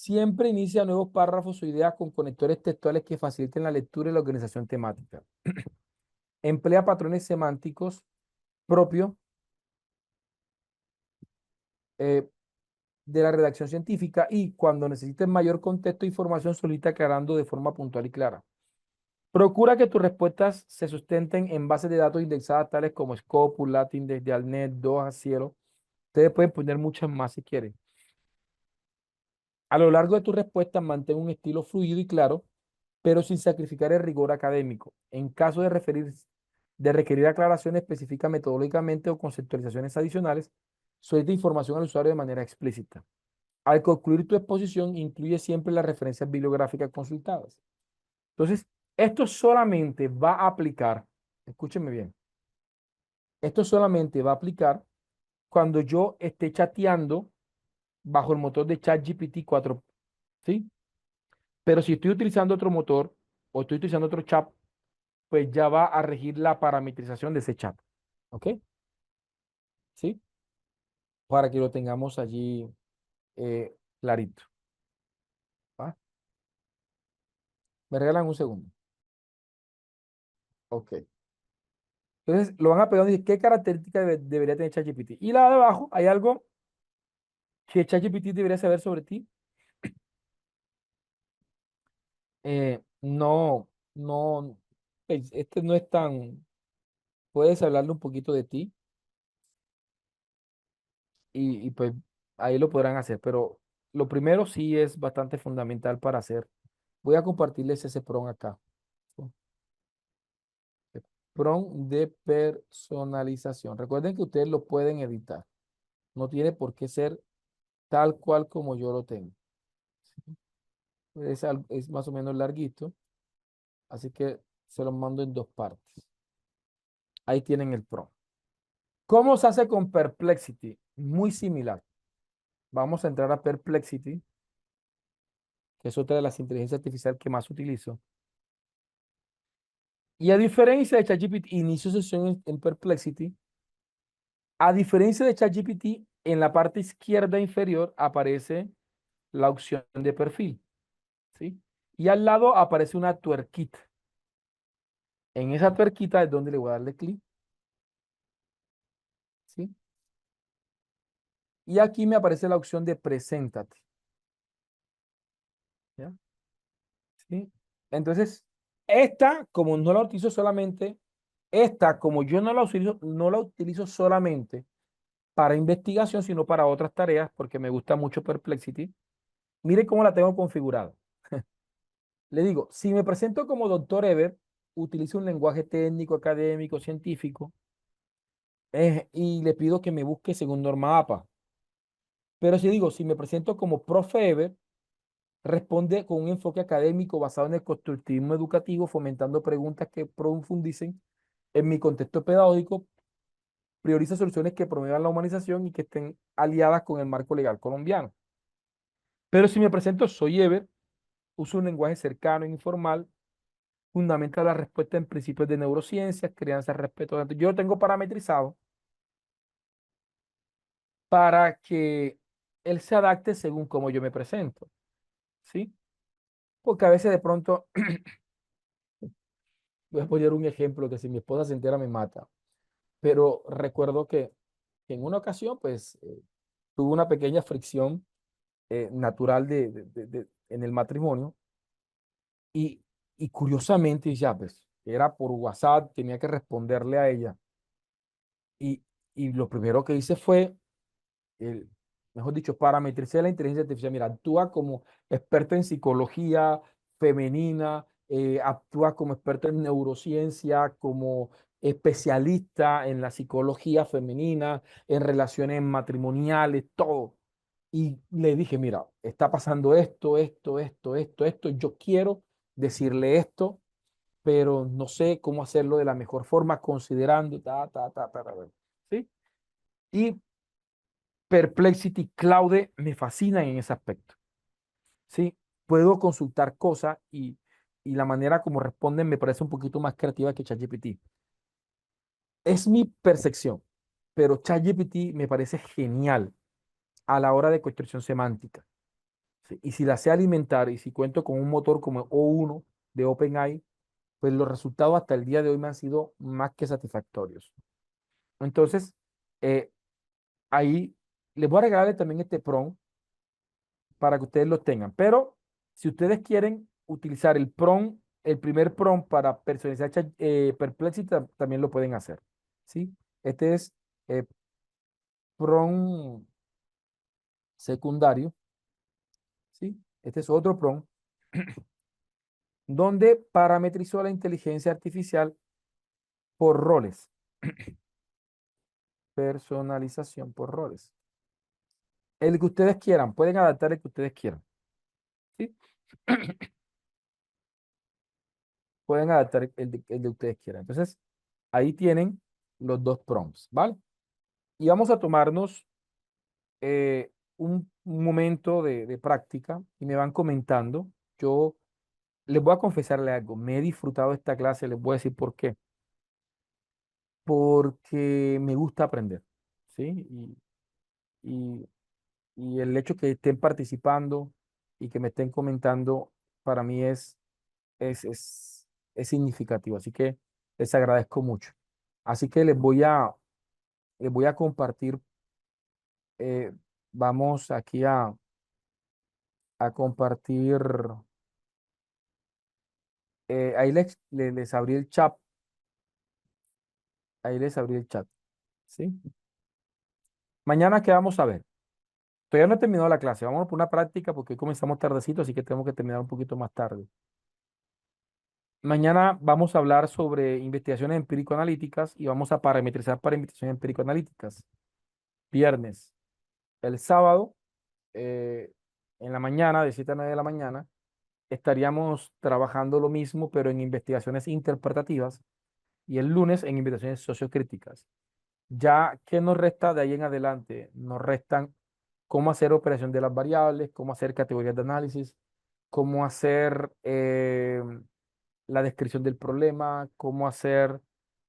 siempre inicia nuevos párrafos o ideas con conectores textuales que faciliten la lectura y la organización temática. Emplea patrones semánticos propios eh, de la redacción científica y cuando necesites mayor contexto e información solicita aclarando de forma puntual y clara. Procura que tus respuestas se sustenten en bases de datos indexadas tales como Scopus, LatinDex, Dialnet, Doha, Cielo. Ustedes pueden poner muchas más si quieren. A lo largo de tus respuestas mantén un estilo fluido y claro, pero sin sacrificar el rigor académico. En caso de requerir aclaraciones específicas metodológicamente o conceptualizaciones adicionales, solicita información al usuario de manera explícita. Al concluir tu exposición, incluye siempre las referencias bibliográficas consultadas. Entonces, esto solamente va a aplicar, escúchenme bien, esto solamente va a aplicar cuando yo esté chateando bajo el motor de ChatGPT 4, ¿sí? Pero si estoy utilizando otro motor o estoy utilizando otro chat, pues ya va a regir la parametrización de ese chat, ¿ok? ¿Sí? Para que lo tengamos allí clarito. Me regalan un segundo. Ok. Entonces lo van a pegar y dice, ¿qué característica debería tener ChatGPT? Y la de abajo hay algo que ChatGPT debería saber sobre ti. No, no, este no es tan, puedes hablarle un poquito de ti pues ahí lo podrán hacer, pero lo primero sí es bastante fundamental para hacer. Voy a compartirles ese prompt acá. Prompt de personalización. Recuerden que ustedes lo pueden editar. No tiene por qué ser tal cual como yo lo tengo. Es más o menos larguito, así que se lo mando en dos partes. Ahí tienen el prompt. ¿Cómo se hace con Perplexity? Muy similar. Vamos a entrar a Perplexity, que es otra de las inteligencias artificiales que más utilizo. Y a diferencia de ChatGPT, inicio sesión en Perplexity. A diferencia de ChatGPT, en la parte izquierda inferior aparece la opción de perfil, ¿sí? Y al lado aparece una tuerquita. En esa tuerquita es donde le voy a darle clic, ¿sí? Y aquí me aparece la opción de preséntate, ¿ya? ¿Sí? Entonces, esta, como no la utilizo solamente, esta, como yo no la utilizo solamente para investigación, sino para otras tareas, porque me gusta mucho Perplexity. Mire cómo la tengo configurada. Le digo, si me presento como doctor Ever, utilizo un lenguaje técnico, académico, científico, y le pido que me busque según norma APA. Pero si digo, si me presento como profe Ever, responde con un enfoque académico basado en el constructivismo educativo, fomentando preguntas que profundicen en mi contexto pedagógico, prioriza soluciones que promuevan la humanización y que estén aliadas con el marco legal colombiano. Pero si me presento, soy Ever, uso un lenguaje cercano e informal, fundamenta la respuesta en principios de neurociencias, crianza, respeto. Yo lo tengo parametrizado para que él se adapte según cómo yo me presento, ¿sí? Porque a veces de pronto, voy a poner un ejemplo que si mi esposa se entera me mata, pero recuerdo que en una ocasión, pues, tuve una pequeña fricción natural en el matrimonio y, y curiosamente, ya, pues, era por WhatsApp, tenía que responderle a ella y, y lo primero que hice fue el, mejor dicho, parametricé la inteligencia artificial. Mira, actúa como experta en psicología femenina, actúa como experta en neurociencia, como especialista en la psicología femenina, en relaciones matrimoniales, todo. Y le dije, mira, está pasando esto. Yo quiero decirle esto, pero no sé cómo hacerlo de la mejor forma, considerando, ¿sí? Y Perplexity, Claude me fascinan en ese aspecto, ¿sí? Puedo consultar cosas y la manera como responden me parece un poquito más creativa que ChatGPT. Es mi percepción, pero ChatGPT me parece genial a la hora de construcción semántica, ¿sí? Y si la sé alimentar y si cuento con un motor como O1 de OpenAI, pues los resultados hasta el día de hoy me han sido más que satisfactorios. Entonces, eh, ahí les voy a regalarle también este prompt para que ustedes lo tengan. Pero si ustedes quieren utilizar el prompt, el primer prompt para personalizar Perplexity, también lo pueden hacer. ¿Sí? Este es eh, prompt secundario. ¿Sí? Este es otro prompt donde parametrizó la inteligencia artificial por roles. Personalización por roles. El que ustedes quieran, pueden adaptar el que ustedes quieran. ¿Sí? Pueden adaptar el de ustedes quieran. Entonces, ahí tienen los dos prompts, ¿vale? Y vamos a tomarnos un momento de práctica y me van comentando. Yo les voy a confesarle algo. Me he disfrutado de esta clase, les voy a decir por qué. Porque me gusta aprender, ¿sí? Y, y el hecho que estén participando y que me estén comentando, para mí es, es, es significativo. Así que les agradezco mucho. Así que les voy a compartir, eh, vamos aquí a compartir, ahí les abrí el chat, ahí les abrí el chat, ¿sí? Mañana, ¿qué vamos a ver? Todavía no he terminado la clase, vamos por una práctica porque hoy comenzamos tardecito, así que tenemos que terminar un poquito más tarde. Mañana vamos a hablar sobre investigaciones empírico-analíticas y vamos a parametrizar para investigaciones empírico-analíticas. Viernes. El sábado, eh, en la mañana, de 7 a 9 de la mañana, estaríamos trabajando lo mismo, pero en investigaciones interpretativas y el lunes en investigaciones sociocríticas. Ya, ¿qué nos resta de ahí en adelante? Nos restan cómo hacer operación de las variables, cómo hacer categorías de análisis, cómo hacer la descripción del problema, cómo hacer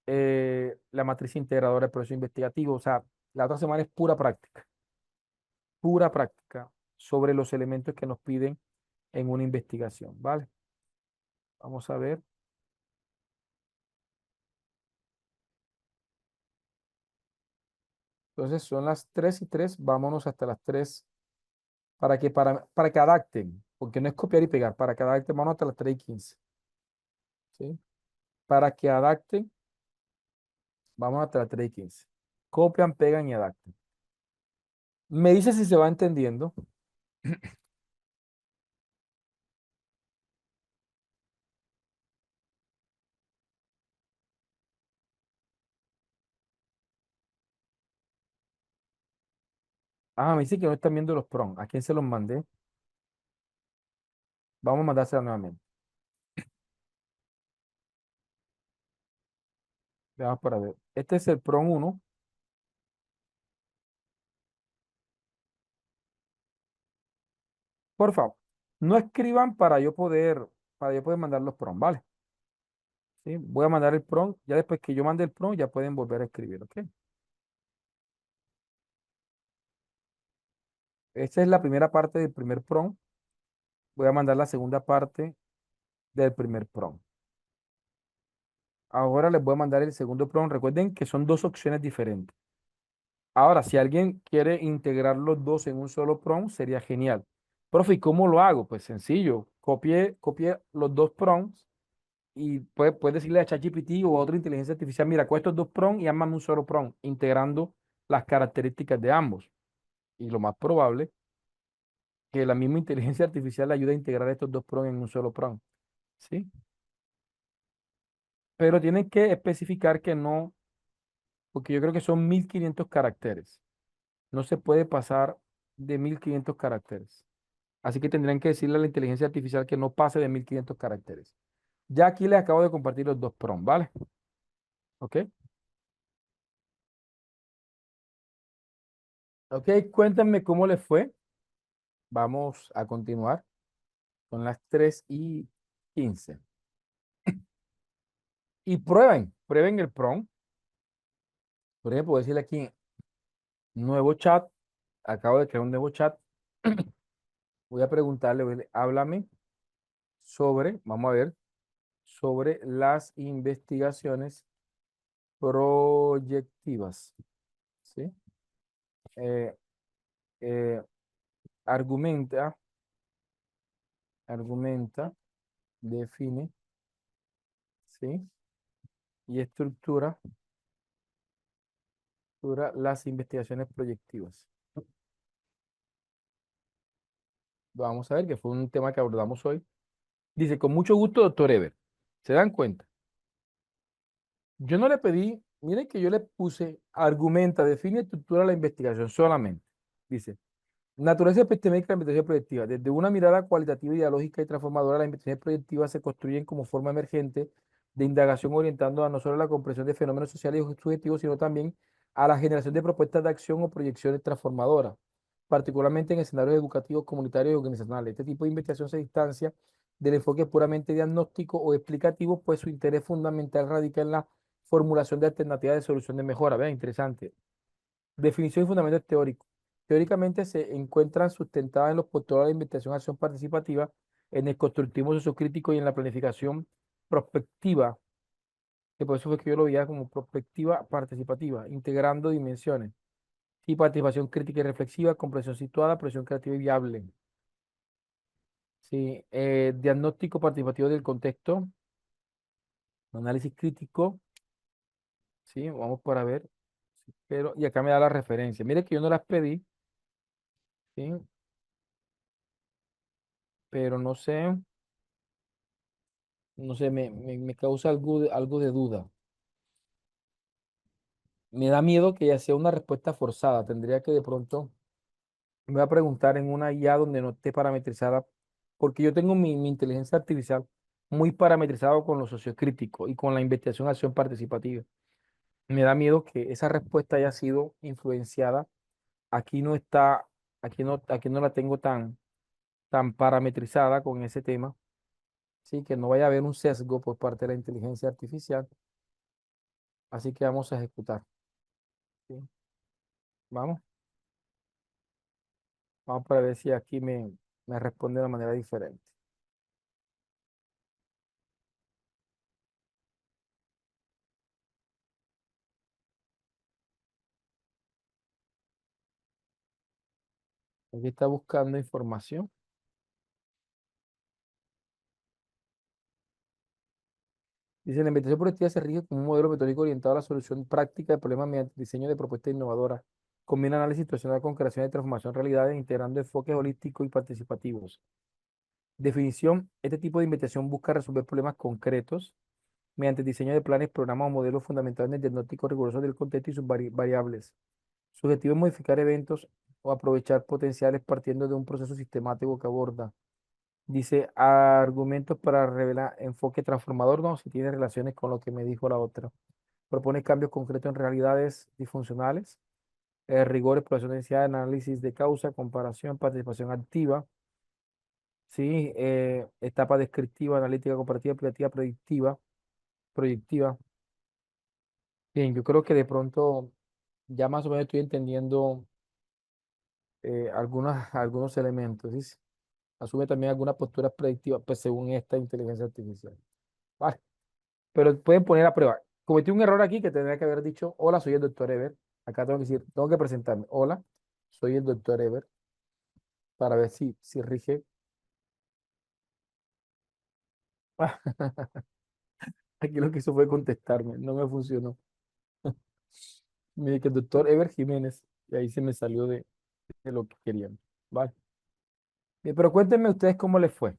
la matriz integradora del proceso investigativo. O sea, la otra semana es pura práctica sobre los elementos que nos piden en una investigación, ¿vale? Vamos a ver. Entonces son las 3:03, vámonos hasta las 3 para que adapten, porque no es copiar y pegar, para que adapten, vámonos hasta las 3:15, ¿sí? Para que adapten, vamos hasta las 3:15. Copian, pegan y adapten. Me dice si se va entendiendo. Ah, me dice que no están viendo los PROM. ¿A quién se los mandé? Vamos a mandársela nuevamente. Veamos para ver. Este es el PROM 1. Por favor, no escriban para yo poder mandar los PROM, ¿vale? ¿Sí? Voy a mandar el PROM. Ya después que yo mande el PROM, ya pueden volver a escribir, ¿ok? Esta es la primera parte del primer PROM. Voy a mandar la segunda parte del primer PROM. Ahora les voy a mandar el segundo PROM. Recuerden que son dos opciones diferentes. Ahora, si alguien quiere integrar los dos en un solo PROM, sería genial. Profe, ¿y cómo lo hago? Pues sencillo. Copie los dos PROMs y puedes decirle a ChatGPT o a otra inteligencia artificial, mira, con estos dos PROMs y armame un solo PROM, integrando las características de ambos. Y lo más probable que la misma inteligencia artificial le ayude a integrar estos dos PROMs en un solo PROM. ¿Sí? Pero tienen que especificar que no, porque yo creo que son 1500 caracteres. No se puede pasar de 1500 caracteres. Así que tendrían que decirle a la inteligencia artificial que no pase de 1500 caracteres. Ya aquí les acabo de compartir los dos prompts, ¿vale? ¿Ok? Ok, cuéntame cómo les fue. Vamos a continuar con las 3:15. Y prueben el prompt. Por ejemplo, decirle aquí, nuevo chat. Acabo de crear un nuevo chat. Voy a preguntarle, háblame sobre, vamos a ver, sobre las investigaciones proyectivas. ¿Sí? Eh, eh, argumenta, argumenta, define, ¿sí? Y estructura las investigaciones proyectivas. Vamos a ver, que fue un tema que abordamos hoy. Dice, con mucho gusto, doctor Ever. ¿Se dan cuenta? Yo no le pedí, miren que yo le puse, argumenta, define, estructura la investigación solamente. Dice, naturaleza epistemológica de la investigación proyectiva. Desde una mirada cualitativa, ideológica y transformadora, las investigaciones proyectivas se construyen como forma emergente de indagación orientando a no solo la comprensión de fenómenos sociales y subjetivos, sino también a la generación de propuestas de acción o proyecciones transformadoras, particularmente en escenarios educativos, comunitarios y organizacionales. Este tipo de investigación se distancia del enfoque puramente diagnóstico o explicativo, pues su interés fundamental radica en la formulación de alternativas de solución de mejora. Vean, interesante. Definición y fundamentos teóricos. Teóricamente se encuentran sustentadas en los postulados de investigación acción participativa en el constructivismo sociocrítico y en la planificación prospectiva, que por eso fue que yo lo veía como prospectiva participativa, integrando dimensiones, y participación crítica y reflexiva, comprensión situada, presión creativa y viable. Sí, diagnóstico participativo del contexto, análisis crítico, sí, vamos para ver, sí, pero, y acá me da la referencia. Mire que yo no las pedí, sí, pero no sé, no sé, me causa algo de duda. Me da miedo que ya sea una respuesta forzada. Tendría que de pronto, me voy a preguntar en una IA donde no esté parametrizada, porque yo tengo mi inteligencia artificial muy parametrizado con lo sociocrítico y con la investigación acción participativa. Me da miedo que esa respuesta haya sido influenciada. Aquí no está, aquí no la tengo tan parametrizada con ese tema, sí, que no vaya a haber un sesgo por parte de la inteligencia artificial. Así que vamos a ejecutar, ¿sí? Vamos, vamos para ver si aquí me responde de una manera diferente. Aquí está buscando información. Dice, la investigación proyectiva se rige como un modelo metódico orientado a la solución práctica de problemas mediante diseño de propuestas innovadoras. Combina análisis situacional con creación de transformación de realidades, integrando enfoques holísticos y participativos. Definición, este tipo de investigación busca resolver problemas concretos mediante el diseño de planes, programas o modelos fundamentados en el diagnóstico riguroso del contexto y sus variables. Su objetivo es modificar eventos o aprovechar potenciales partiendo de un proceso sistemático que aborda. Dice argumentos para revelar enfoque transformador, no, si tiene relaciones con lo que me dijo la otra. Propone cambios concretos en realidades disfuncionales, rigor, exploración de necesidad, análisis de causa, comparación, participación activa, sí, etapa descriptiva, analítica comparativa, aplicativa, predictiva, proyectiva. Bien, yo creo que de pronto ya más o menos estoy entendiendo algunos elementos, ¿sí? Asume también algunas posturas predictivas, pues según esta inteligencia artificial. Vale. Pero pueden poner a prueba. Cometí un error aquí que tendría que haber dicho, hola, soy el doctor Ever. Acá tengo que decir, tengo que presentarme. Hola, soy el doctor Ever para ver si rige. Aquí lo que hizo fue contestarme, no me funcionó. Me dije que el doctor Ever Jiménez, y ahí se me salió de lo que querían. Vale. Bien, pero cuéntenme ustedes cómo les fue.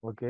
Ok,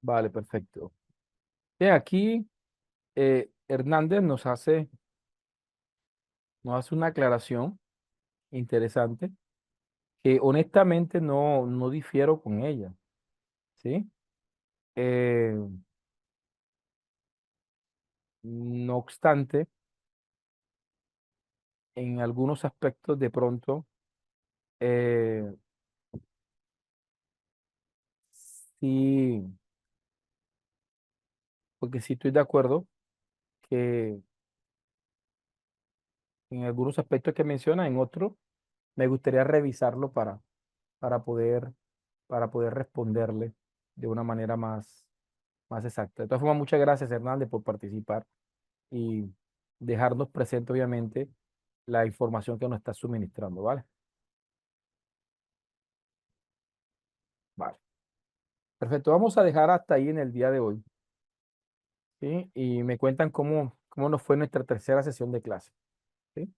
vale, perfecto. Bien, aquí Hernández nos hace una aclaración interesante que honestamente no difiero con ella, ¿sí? Eh, no obstante, en algunos aspectos de pronto, eh, sí, porque sí estoy de acuerdo que en algunos aspectos que menciona, en otros, me gustaría revisarlo para poder para poder responderle de una manera más exacta. De todas formas, muchas gracias, Hernández, por participar y dejarnos presente, obviamente, la información que nos está suministrando, ¿vale? Vale. Perfecto, vamos a dejar hasta ahí en el día de hoy, ¿sí? Y me cuentan cómo nos fue nuestra tercera sesión de clase, ¿sí?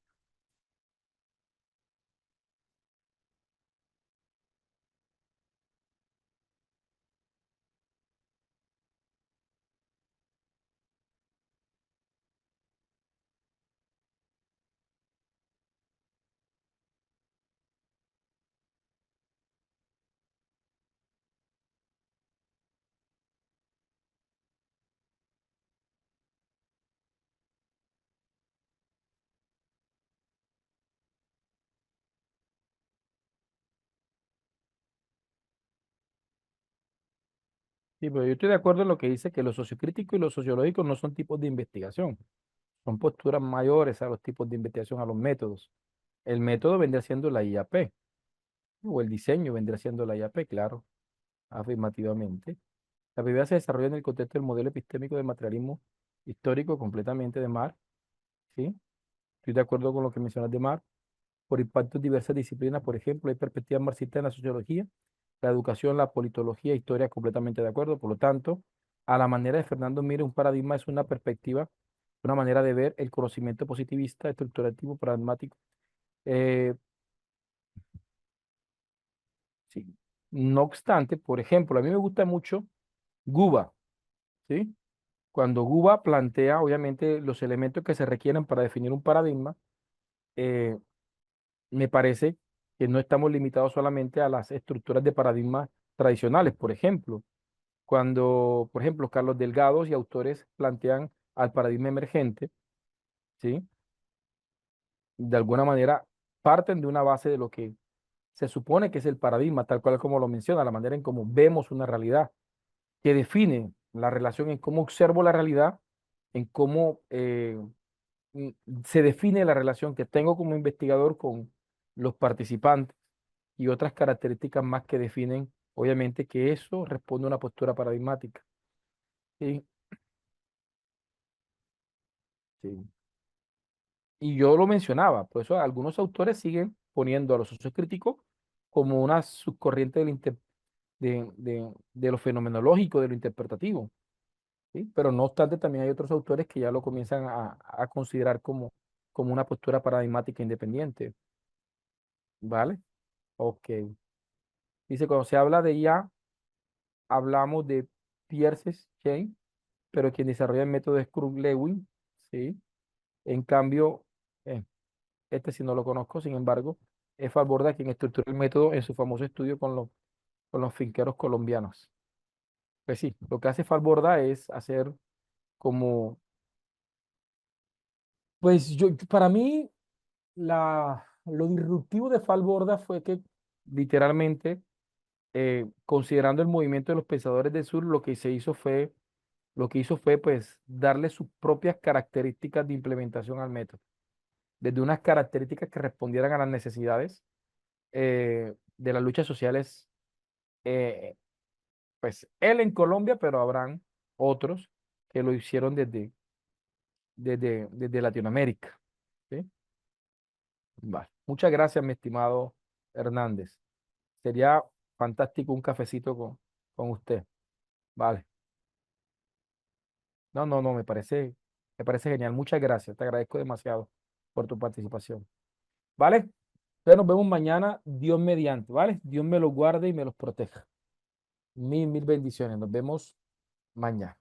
Sí, pero yo estoy de acuerdo en lo que dice que lo sociocrítico y lo sociológico no son tipos de investigación, son posturas mayores a los tipos de investigación, a los métodos. El método vendría siendo la IAP, o el diseño vendría siendo la IAP, claro, afirmativamente. La primera se desarrolla en el contexto del modelo epistémico del materialismo histórico completamente de Marx, ¿sí? Estoy de acuerdo con lo que mencionas de Marx. Por impactos de diversas disciplinas, por ejemplo, hay perspectivas marxistas en la sociología, la educación, la politología, historia, completamente de acuerdo. Por lo tanto, a la manera de Fernando Mire, un paradigma es una perspectiva, una manera de ver el conocimiento positivista, estructurativo, pragmático. Eh, sí. No obstante, por ejemplo, a mí me gusta mucho Guba, ¿sí? Cuando Guba plantea, obviamente, los elementos que se requieren para definir un paradigma, eh, me parece que no estamos limitados solamente a las estructuras de paradigmas tradicionales. Por ejemplo, cuando, por ejemplo, Carlos Delgado y autores plantean al paradigma emergente, ¿sí? De alguna manera parten de una base de lo que se supone que es el paradigma, tal cual como lo menciona, la manera en cómo vemos una realidad, que define la relación en cómo observo la realidad, en cómo mm, se define la relación que tengo como investigador con los participantes y otras características más que definen, obviamente, que eso responde a una postura paradigmática. Sí, sí. Y yo lo mencionaba, por eso algunos autores siguen poniendo a los socios críticos como una subcorriente de lo fenomenológico, de lo interpretativo, ¿sí? Pero no obstante, también hay otros autores que ya lo comienzan a considerar como una postura paradigmática independiente, ¿vale? Ok. Dice, cuando se habla de IA, hablamos de Pierce Chain, pero quien desarrolla el método es Krug-Lewin, ¿sí? En cambio, eh, este sí no lo conozco, sin embargo, es Falborda quien estructura el método en su famoso estudio con los finqueros colombianos. Pues sí, lo que hace Falborda es hacer como, pues para mí, lo disruptivo de Falborda fue que literalmente, considerando el movimiento de los pensadores del sur, lo que hizo fue pues darle sus propias características de implementación al método, desde unas características que respondieran a las necesidades de las luchas sociales, eh, pues él en Colombia, pero habrán otros que lo hicieron desde Latinoamérica. ¿Sí? Vale. Muchas gracias, mi estimado Hernández. Sería fantástico un cafecito con usted. Vale. No, no, no, me parece genial. Muchas gracias. Te agradezco demasiado por tu participación. ¿Vale? Entonces nos vemos mañana, Dios mediante, ¿vale? Dios me los guarde y me los proteja. Mil bendiciones. Nos vemos mañana.